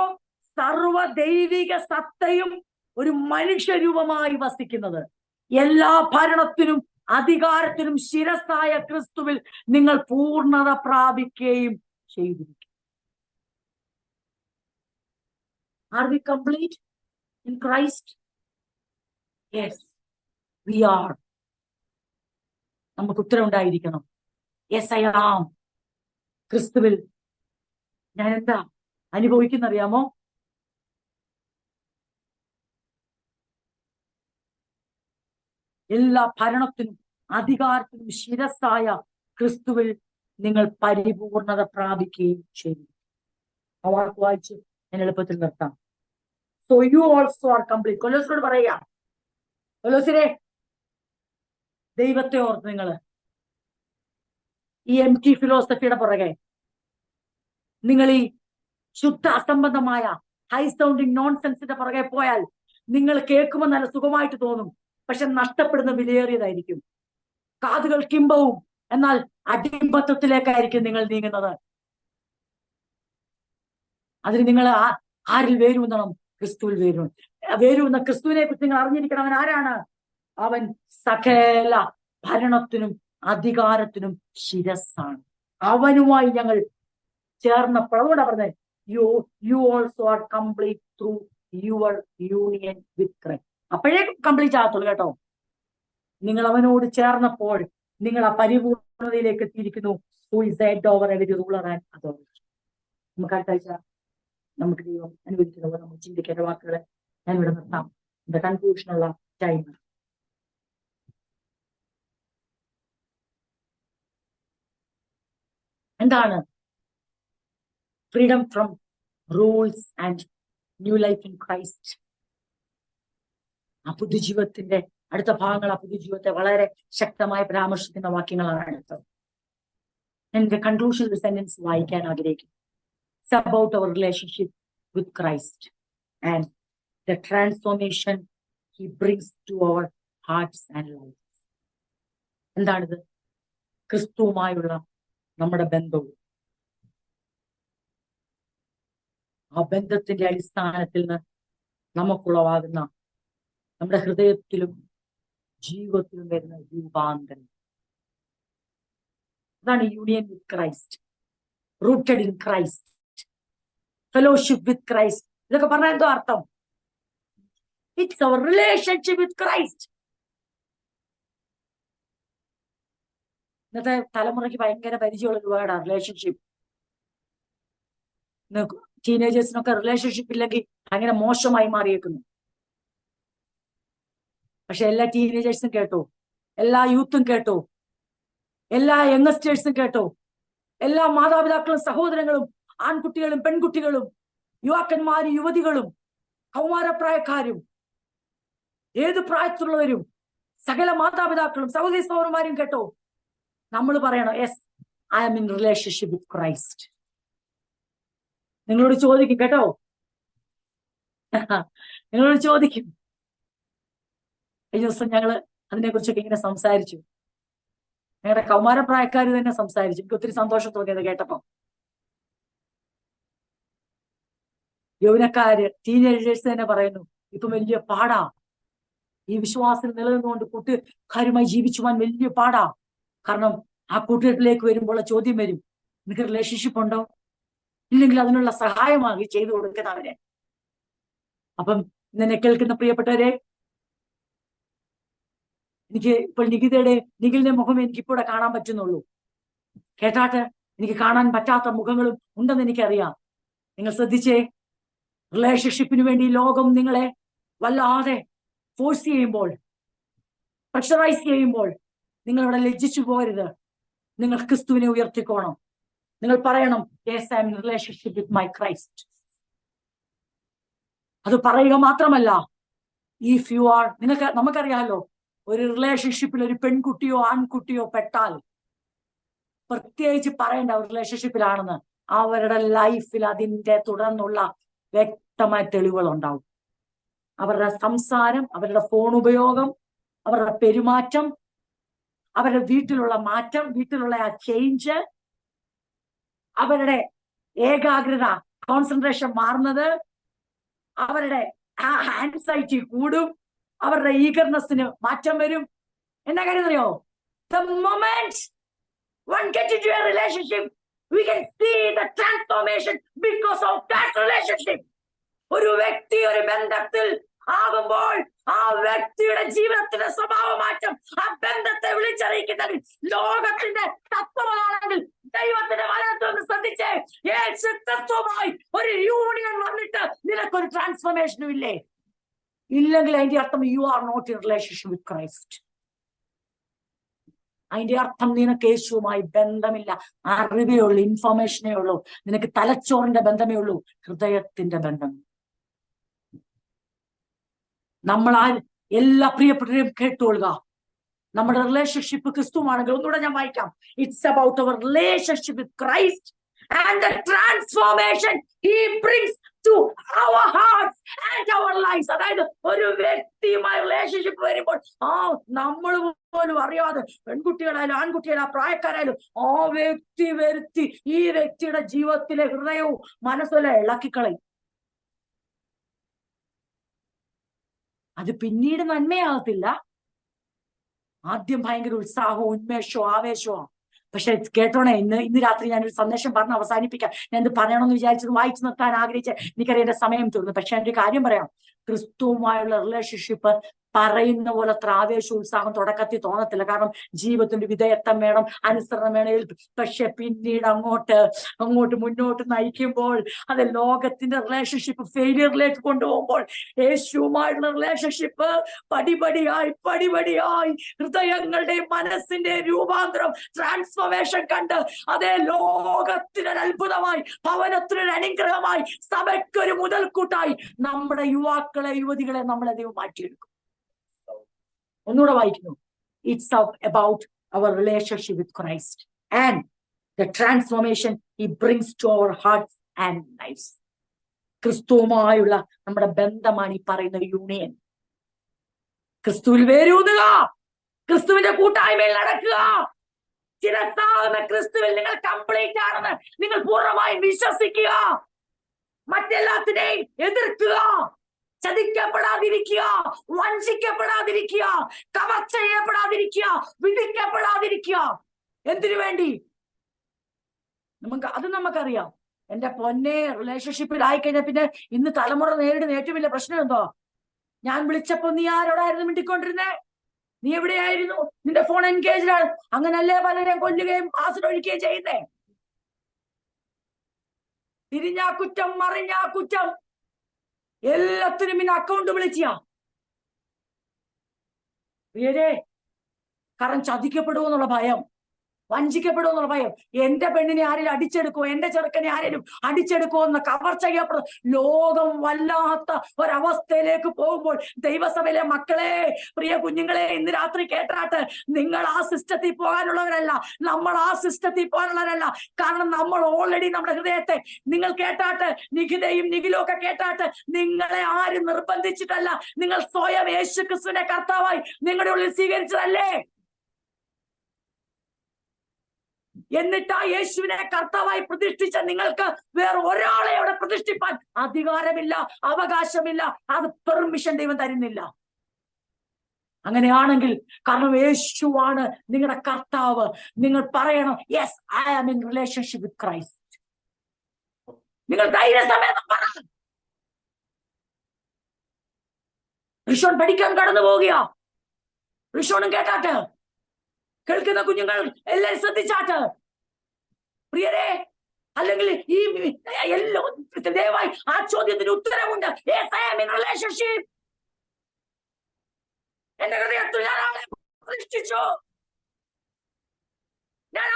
സർവ ദൈവിക സത്തയും ഒരു മനുഷ്യരൂപമായി വസിക്കുന്നത്. എല്ലാ ഭരണത്തിനും അധികാരത്തിനും ശിരസ്സായ ക്രിസ്തുവിൽ നിങ്ങൾ പൂർണ്ണത പ്രാപിക്കുകയും ചെയ്തിരിക്കും. Are we complete in Christ? Yes, we are. നമുക്ക് ഉത്തരം ഉണ്ടായിരിക്കണം. Yes, I am. ക്രിസ്തുവിൽ ഞാൻ എന്താ അനുഭവിക്കുന്നറിയാമോ? എല്ലാ ഭരണത്തിനും അധികാരത്തിനും ശിരസ്സായ ക്രിസ്തുവിൽ നിങ്ങൾ പരിപൂർണത പ്രാപിക്കുകയും ചെയ്തു. ആ വാക്ക് വായിച്ച് ഞാൻ എളുപ്പത്തിൽ നിർത്താം. So you also are complete. കൊലോസിനോട് പറയാ, കൊലോസിനെ ദൈവത്തെ ഓർത്ത് നിങ്ങൾ ഈ എംടി ഫിലോസഫിയുടെ പുറകെ, നിങ്ങൾ ഈ ശുദ്ധ അസംബന്ധമായ ഹൈ സൗണ്ടിങ് നോൺസെൻസിന്റെ പുറകെ പോയാൽ നിങ്ങൾ കേൾക്കുമ്പോൾ നല്ല സുഖമായിട്ട് തോന്നും, പക്ഷെ നഷ്ടപ്പെടുന്ന വിലയേറിയതായിരിക്കും. കാതുകൾ കിംബവും, എന്നാൽ അടിമത്തത്തിലേക്കായിരിക്കും നിങ്ങൾ നീങ്ങുന്നത്. അതിന് നിങ്ങൾ ആരിൽ വേരൂന്നണം? ക്രിസ്തുവിൽ വേരൂന്ന ക്രിസ്തുവിനെ കുറിച്ച് നിങ്ങൾ അറിഞ്ഞിരിക്കണം. അവൻ ആരാണ്? അവൻ സകല ഭരണത്തിനും അധികാരത്തിനും ശിരസ്സാണ്. അവനുമായി ഞങ്ങൾ ചേർന്നപ്പോൾ, അതുകൊണ്ടാണ് പറഞ്ഞത് you also are complete through your union with Christ. അപ്പോഴേ കംപ്ലീറ്റ് ആകത്തുള്ളൂ കേട്ടോ. നിങ്ങൾ അവനോട് ചേർന്നപ്പോൾ നിങ്ങൾ ആ പരിപൂർണതയിലേക്ക് എത്തിയിരിക്കുന്നു. Who is the head over every ruler and authority. നമുക്ക് അടുത്ത ആഴ്ച നമുക്ക് ദൈവം അനുവദിക്കുന്നത് നമ്മൾ ചിന്തിക്കേണ്ട വാക്കുകളെ ഞാൻ ഇവിടെ നിർത്താം. ദ കൺക്ലൂഷനുള്ള ടൈം. എന്താണ് freedom from rules and new life in Christ? ആ പുതുജീവിതത്തിന്റെ അടുത്ത ഭാഗങ്ങൾ ആ പുതുജീവിതത്തെ വളരെ ശക്തമായി പരാമർശിക്കുന്ന വാക്യങ്ങളാണ് അടുത്തത്. എന്റെ കൺക്ലൂഷൻ സെന്റൻസ് വായിക്കാൻ ആഗ്രഹിക്കുന്നു. It's about our relationship with Christ and the transformation he brings to our hearts and lives. എന്താണിത്? ക്രിസ്തുവുമായുള്ള നമ്മുടെ ബന്ധവും ആ ബന്ധത്തിന്റെ അടിസ്ഥാനത്തിൽ നിന്ന് നമുക്കുളവാകുന്ന നമ്മുടെ ഹൃദയത്തിലും ജീവിതത്തിലും വരുന്ന രൂപാന്തരം. അതാണ് union with Christ, rooted in Christ, fellowship with Christ. ഇതൊക്കെ പറഞ്ഞാൽ എന്തോ അർത്ഥം? It's our relationship with Christ. ഇന്നത്തെ തലമുറയ്ക്ക് ഭയങ്കര പരിചയമുള്ള ഒരു വേർഡാണ് റിലേഷൻഷിപ്പ്. ടീനേജേഴ്സിനൊക്കെ റിലേഷൻഷിപ്പ് ഇല്ലെങ്കിൽ അങ്ങനെ മോശമായി മാറിയേക്കുന്നു. പക്ഷെ എല്ലാ ടീനേജേഴ്സും കേട്ടോ, എല്ലാ യൂത്തും കേട്ടോ, എല്ലാ യങ്സ്റ്റേഴ്സും കേട്ടോ, എല്ലാ മാതാപിതാക്കളും സഹോദരങ്ങളും ആൺകുട്ടികളും പെൺകുട്ടികളും യുവാക്കന്മാരും യുവതികളും കൗമാരപ്രായക്കാരും ഏത് പ്രായത്തിലുള്ളവരും സകല മാതാപിതാക്കളും സഹോദരി സഹോദരന്മാരും കേട്ടോ, നമ്മൾ പറയണം, yes, I am in relationship with Christ. നിങ്ങളോട് ചോദിക്കും കേട്ടോ, നിങ്ങളോട് ചോദിക്കും. ഈ ദിവസം ഞങ്ങള് അതിനെക്കുറിച്ചൊക്കെ ഇങ്ങനെ സംസാരിച്ചു. ഞങ്ങളുടെ കൗമാരപ്രായക്കാർ തന്നെ സംസാരിച്ചു. എനിക്ക് ഒത്തിരി സന്തോഷം തോന്നിയത് കേട്ടപ്പോ. യൗവനക്കാര് ടീനേജേഴ്സ് തന്നെ പറയുന്നു, ഇപ്പൊ വലിയ പാടാ, ഈ വിശ്വാസം നിലനിന്നുകൊണ്ട് കൂട്ടുകാരുമായി ജീവിച്ചു പോകാൻ വലിയ പാടാ. കാരണം ആ കൂട്ടുകെട്ടിലേക്ക് വരുമ്പോൾ ചോദ്യം വരും, നിനക്ക് റിലേഷൻഷിപ്പ് ഉണ്ടോ? ഇല്ലെങ്കിൽ അതിനുള്ള സഹായമാകി ചെയ്തു കൊടുക്കുന്നവരെ. അപ്പം നിന്നെ കേൾക്കുന്ന പ്രിയപ്പെട്ടവരെ, എനിക്ക് ഇപ്പോൾ നിഖിലിന്റെ മുഖം എനിക്കിപ്പോടെ കാണാൻ പറ്റുന്നുള്ളൂ. കേട്ടാട്ട് എനിക്ക് കാണാൻ പറ്റാത്ത മുഖങ്ങളും ഉണ്ടെന്ന് എനിക്കറിയാം. നിങ്ങൾ ശ്രദ്ധിച്ചേ, റിലേഷൻഷിപ്പിന് വേണ്ടി ലോകം നിങ്ങളെ വല്ലാതെ ഫോഴ്സ് ചെയ്യുമ്പോൾ, പ്രഷറൈസ് ചെയ്യുമ്പോൾ നിങ്ങൾ അവിടെ ലജ്ജിച്ചു പോകരുത്. നിങ്ങൾ ക്രിസ്തുവിനെ ഉയർത്തിക്കോണം. നിങ്ങൾ പറയണം, yes, I am in relationship with my Christ. അത് പറയുക മാത്രമല്ല, ഇഫ് യു ആർ, നമുക്കറിയാമല്ലോ, ഒരു റിലേഷൻഷിപ്പിൽ ഒരു പെൺകുട്ടിയോ ആൺകുട്ടിയോ പെട്ടാൽ പ്രത്യേകിച്ച് പറയേണ്ട റിലേഷൻഷിപ്പിലാണെന്ന് അവരുടെ ലൈഫിൽ അതിന്റെ തുടർന്നുള്ള വ്യക്തമായ തെളിവുകൾ ഉണ്ടാവും. അവരുടെ സംസാരം, അവരുടെ ഫോൺ ഉപയോഗം, അവരുടെ പെരുമാറ്റം, അവരുടെ വീട്ടിലുള്ള മാറ്റം, വീട്ടിലുള്ള ആ ചേഞ്ച്, അവരുടെ ഏകാഗ്രത, കോൺസെൻട്രേഷൻ മാറുന്നത്, അവരുടെ ആൻസൈറ്റി കൂടും, അവരുടെ ഈഗർനെസ്സിന് മാറ്റം വരും. എന്താ കാര്യം അറിയോ? The moment one gets into a relationship, we can see the transformation because of that relationship. ഒരു വ്യക്തി ഒരു ബന്ധത്തിൽ ആകുമ്പോൾ ആ വ്യക്തിയുടെ ജീവിതത്തിന്റെ സ്വഭാവമാറ്റം ആ ബന്ധത്തെ വിളിച്ചറിയിക്കുന്നത് ലോകത്തിന്റെ തത്വമാണെങ്കിൽ ദൈവത്തിന്റെ വചനത്തിൽ ശ്രദ്ധിച്ചേ, യേശുക്രിസ്തുവുമായി ഒരു യൂണിയൻ വന്നിട്ട് നിനക്കൊരു ട്രാൻസ്ഫോർമേഷനും ഇല്ലേ? ഇല്ലെങ്കിൽ അതിന്റെ അർത്ഥം you are not in relationship with Christ. അതിന്റെ അർത്ഥം നിനക്ക് യേശുവുമായി ബന്ധമില്ല. അറിവേ ഉള്ളൂ, ഇൻഫർമേഷനേ ഉള്ളൂ, നിനക്ക് തലച്ചോറിന്റെ ബന്ധമേ ഉള്ളൂ, ഹൃദയത്തിന്റെ ബന്ധം. നമ്മളാൽ എല്ലാ പ്രിയപ്പെട്ടവരെയും കേട്ടുകൊള്ളുക. നമ്മുടെ റിലേഷൻഷിപ്പ് ക്രിസ്തുവാണെങ്കിൽ, ഒന്നുകൂടെ ഞാൻ വായിക്കാം, it's about our relationship with Christ and the transformation he brings to our hearts and our lives. അതായത് ഒരു വ്യക്തിയുമായി റിലേഷൻഷിപ്പ് വരുമ്പോൾ നമ്മൾ പോലും അറിയാതെ, പെൺകുട്ടികളായാലും ആൺകുട്ടികളായാലും പ്രായക്കാരായാലും, ആ വ്യക്തി വരുത്തി ഈ വ്യക്തിയുടെ ജീവിതത്തിലെ ഹൃദയവും മനസ്സെല്ലാം ഇളക്കിക്കളയും. അത് പിന്നീട് നന്മയാകത്തില്ല. ആദ്യം ഭയങ്കര ഉത്സാഹവും ഉന്മേഷവും ആവേശവും. പക്ഷെ കേട്ടോണേ, ഇന്ന് രാത്രി ഞാനൊരു സന്ദേശം പറഞ്ഞ് അവസാനിപ്പിക്കാം. ഞാൻ ഇത് പറയണമെന്ന് വിചാരിച്ചത് വായിച്ചു നിർത്താൻ ആഗ്രഹിച്ച എനിക്കറിയാം എന്റെ സമയം തീർന്നു. പക്ഷെ എൻ്റെ കാര്യം പറയാം, ക്രിസ്തുവുമായുള്ള റിലേഷൻഷിപ്പ് പറയുന്ന പോലെ അത്ര ആവേശ ഉത്സാഹം തുടക്കത്തിൽ തോന്നത്തില്ല. കാരണം ജീവിതത്തിന്റെ വിധേയത്വം വേണം, അനുസരണം വേണം. പക്ഷെ പിന്നീട് അങ്ങോട്ട് മുന്നോട്ട് നയിക്കുമ്പോൾ, അത് ലോകത്തിന്റെ റിലേഷൻഷിപ്പ് ഫെയിലിയറിലേക്ക് കൊണ്ടുപോകുമ്പോൾ, യേശുവുമായുള്ള റിലേഷൻഷിപ്പ് പടിപടിയായി ഹൃദയങ്ങളുടെ മനസ്സിന്റെ രൂപാന്തരം, ട്രാൻസ്ഫോർമേഷൻ കണ്ട് അതേ ലോകത്തിനൊരു അത്ഭുതമായി, ഭവനത്തിനൊരു അനുഗ്രഹമായി, സഭയ്ക്കൊരു മുതൽക്കൂട്ടായി നമ്മുടെ യുവാക്കളെ യുവതികളെ നമ്മളെ ദൈവം മാറ്റിയെടുക്കും. ഒന്നുകൂടെ വായിക്കുന്നു, it's about our relationship with Christ and the transformation he brings to our hearts and lifes. ക്രിസ്തുവുമായുള്ള നമ്മുടെ ബന്ധമാണ് ഈ പറയുന്ന യൂണിയൻ. ക്രിസ്തുവിൽ വേരൂന്നുക, ക്രിസ്തുവിന്റെ കൂട്ടായ്മയിൽ നടക്കുക. ചിരത്താകുന്ന ക്രിസ്തുവിൽ നിങ്ങൾ കംപ്ലീറ്റ് ആണെന്ന് നിങ്ങൾ പൂർണ്ണമായും വിശ്വസിക്കുക. മറ്റെല്ലാത്തിനെയും എതിർക്കുക. ചതിക്കപ്പെടാതിരിക്കുക, വഞ്ചിക്കപ്പെടാതിരിക്കുക, കവർച്ച ചെയ്യപ്പെടാതിരിക്കുക, വിധിക്കപ്പെടാതിരിക്കുക. എന്തിനു വേണ്ടി? നമുക്കറിയാം. എന്റെ പൊന്നെ, റിലേഷൻഷിപ്പിൽ ആയിക്കഴിഞ്ഞാൽ പിന്നെ ഇന്ന് തലമുറ നേരിടുന്ന ഏറ്റവും വലിയ പ്രശ്നം എന്തോ? ഞാൻ വിളിച്ചപ്പോ നീ ആരോടായിരുന്നു മിണ്ടിക്കൊണ്ടിരുന്നേ? നീ എവിടെയായിരുന്നു? നിന്റെ ഫോൺ എൻഗേജ്ഡ് ആണ്. അങ്ങനല്ലേ പലരെയും കൊല്ലുകയും ആസിഡ് ഒഴിക്കുകയും ചെയ്യുന്നേ. തിരിഞ്ഞാ കുറ്റം, മറിഞ്ഞാ കുറ്റം, എല്ലാത്തിനും പിന്നെ അക്കൗണ്ട് വിളിച്ചാ. കാരണം ചതിക്കപ്പെടുമെന്നുള്ള ഭയം, വഞ്ചിക്കപ്പെടുമെന്നുള്ള ഭയം. എന്റെ പെണ്ണിനെ ആരെങ്കിലും അടിച്ചെടുക്കുമോ, എന്റെ ചെറുക്കനെ ആരെങ്കിലും അടിച്ചെടുക്കുമോ എന്ന് കവർ ചെയ്യപ്പെടും. ലോകം വല്ലാത്ത ഒരവസ്ഥയിലേക്ക് പോകുമ്പോൾ ദൈവസഭയിലെ മക്കളെ, പ്രിയ കുഞ്ഞുങ്ങളെ, ഇന്ന് രാത്രി കേട്ടാട്ട്, നിങ്ങൾ ആ സിസ്റ്റത്തിൽ പോകാനുള്ളവരല്ല, നമ്മൾ ആ സിസ്റ്റത്തിൽ പോകാനുള്ളവരല്ല. കാരണം നമ്മൾ ഓൾറെഡി നമ്മുടെ ഹൃദയത്തെ, നിങ്ങൾ കേട്ടാട്ട്, നിഖിതയും നിഖിലും ഒക്കെ കേട്ടാട്ട്, നിങ്ങളെ ആരും നിർബന്ധിച്ചിട്ടല്ല, നിങ്ങൾ സ്വയം യേശു ക്രിസ്തുവിനെ കർത്താവായി നിങ്ങളുടെ ഉള്ളിൽ സ്വീകരിച്ചതല്ലേ? എന്നിട്ട് ആ യേശുവിനെ കർത്താവായി പ്രതിഷ്ഠിച്ച നിങ്ങൾക്ക് വേറെ ഒരാളെ അവിടെ പ്രതിഷ്ഠിപ്പാൻ അധികാരമില്ല, അവകാശമില്ല. അത് പെർമിഷൻ ദൈവം തരുന്നില്ല. അങ്ങനെയാണെങ്കിൽ, കാരണം യേശുവാണ് നിങ്ങളുടെ കർത്താവ്, നിങ്ങൾ പറയണം, yes, I am in relationship with Christ. നിങ്ങൾ ധൈര്യസമേതം പറ. ഋഷോൺ പഠിക്കാൻ കടന്നു പോവുകയാ. ഋഷോണും കേട്ടാട്ട്, കേൾക്കുന്ന കുഞ്ഞുങ്ങൾ എല്ലാരും ശ്രദ്ധിച്ചാട്ട്. പ്രിയരെ, അല്ലെങ്കിൽ ഈ ദയവായി ആ ചോദ്യത്തിന് ഉത്തരവുണ്ട്. റിലേഷൻഷിപ്പ് എന്റെ ഹൃദയത്തിൽ ഞാൻ ആളെ പ്രതിഷ്ഠിച്ചു. ഞാൻ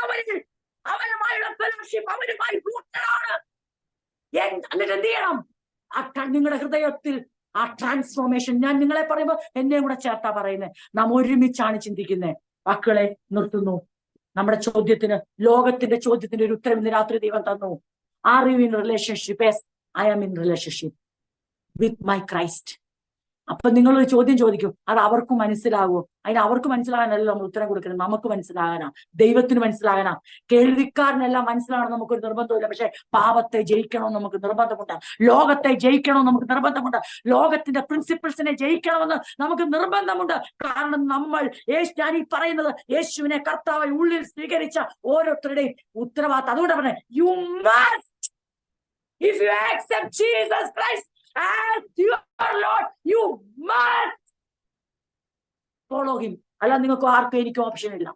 അവനുമായുള്ള ഫെലോഷിപ്പ്, അവനുമായി കൂട്ടനാണ്. എന്നിട്ട് എന്ത് ചെയ്യണം? നിങ്ങളുടെ ഹൃദയത്തിൽ ആ ട്രാൻസ്ഫോർമേഷൻ. ഞാൻ നിങ്ങളെ പറയുമ്പോ എന്നെയും കൂടെ ചേർത്താ പറയുന്നത്. നാം ഒരുമിച്ചാണ് ചിന്തിക്കുന്നത്. മക്കളെ, നിർത്തുന്നു. നമ്മുടെ ചോദ്യത്തിന്, ലോകത്തിന്റെ ചോദ്യത്തിന്റെ ഒരു ഉത്തരം ഇന്ന് രാത്രി ദൈവം തന്നു. Are you in relationship? Yes, I am in relationship with my Christ. അപ്പൊ നിങ്ങളൊരു ചോദ്യം ചോദിക്കും, അത് അവർക്ക് മനസ്സിലാകുമോ? അതിന് അവർക്ക് മനസ്സിലാകാനല്ലോ നമ്മൾ ഉത്തരം കൊടുക്കുന്നത്, നമുക്ക് മനസ്സിലാകാനാ, ദൈവത്തിന് മനസ്സിലാകാനാ. കേൾവിക്കാരനെല്ലാം മനസ്സിലാകണം നമുക്കൊരു നിർബന്ധമില്ല. പക്ഷെ പാപത്തെ ജയിക്കണമെന്ന് നമുക്ക് നിർബന്ധമുണ്ട്, ലോകത്തെ ജയിക്കണമെന്ന് നമുക്ക് നിർബന്ധമുണ്ട്, ലോകത്തിന്റെ പ്രിൻസിപ്പിൾസിനെ ജയിക്കണമെന്ന് നമുക്ക് നിർബന്ധമുണ്ട്. കാരണം നമ്മൾ ഞാൻ ഈ പറയുന്നത് യേശുവിനെ കർത്താവായി ഉള്ളിൽ സ്വീകരിച്ച ഓരോരുത്തരുടെയും ഉത്തരവാദിത്തം. അതുകൊണ്ട് പറഞ്ഞേ, you must, if you accept Jesus Christ as your Lord, you must follow him. അല്ല, നിങ്ങൾക്ക് ആർക്കും എനിക്കും ഓപ്ഷൻ ഇല്ല.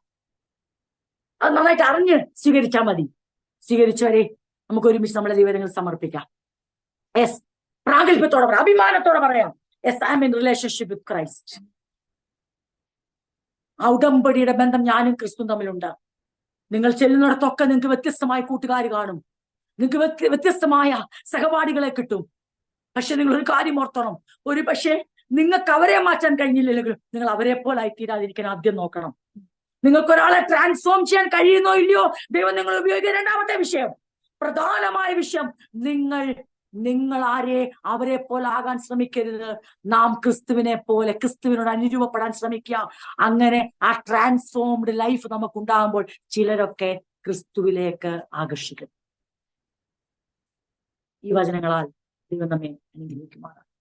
അത് നന്നായിട്ട് അറിഞ്ഞ് സ്വീകരിച്ചാൽ മതി. സ്വീകരിച്ചവരെ നമുക്ക് ഒരുമിച്ച് നമ്മുടെ ജീവിതങ്ങൾ സമർപ്പിക്കാം. യെസ്, പ്രാഗൽഭ്യത്തോടെ പറയാം, അഭിമാനത്തോടെ പറയാം, yes, I am in relationship with Christ. ആ ഉടമ്പടിയുടെ ബന്ധം ഞാനും ക്രിസ്തുവും തമ്മിലുണ്ട്. നിങ്ങൾ ചെല്ലുന്നിടത്തൊക്കെ നിങ്ങൾക്ക് വ്യത്യസ്തമായ കൂട്ടുകാർ കാണും, നിങ്ങൾക്ക് വ്യത്യസ്തമായ സഹപാഠികളെ കിട്ടും. പക്ഷെ നിങ്ങൾ ഒരു കാര്യം ഓർത്തണം, ഒരു പക്ഷേ നിങ്ങൾക്ക് അവരെ മാറ്റാൻ കഴിഞ്ഞില്ലെങ്കിൽ നിങ്ങൾ അവരെ പോലെ ആയിത്തീരാതിരിക്കാൻ ആദ്യം നോക്കണം. നിങ്ങൾക്ക് ഒരാളെ ട്രാൻസ്ഫോം ചെയ്യാൻ കഴിയുന്നോ ഇല്ലയോ ദൈവം നിങ്ങൾ ഉപയോഗിക്കുക. രണ്ടാമത്തെ വിഷയം, പ്രധാനമായ വിഷയം, നിങ്ങൾ അവരെ പോലെ ആകാൻ ശ്രമിക്കരുത്. നാം ക്രിസ്തുവിനെ പോലെ, ക്രിസ്തുവിനോട് അനുരൂപപ്പെടാൻ ശ്രമിക്കുക. അങ്ങനെ ആ ട്രാൻസ്ഫോംഡ് ലൈഫ് നമുക്ക് ഉണ്ടാകുമ്പോൾ ചിലരൊക്കെ ക്രിസ്തുവിലേക്ക് ആകർഷിക്കും. ഈ വചനങ്ങളാൽ ദൈവം നമ്മെ അനുഗ്രഹിക്കുമാറാകട്ടെ.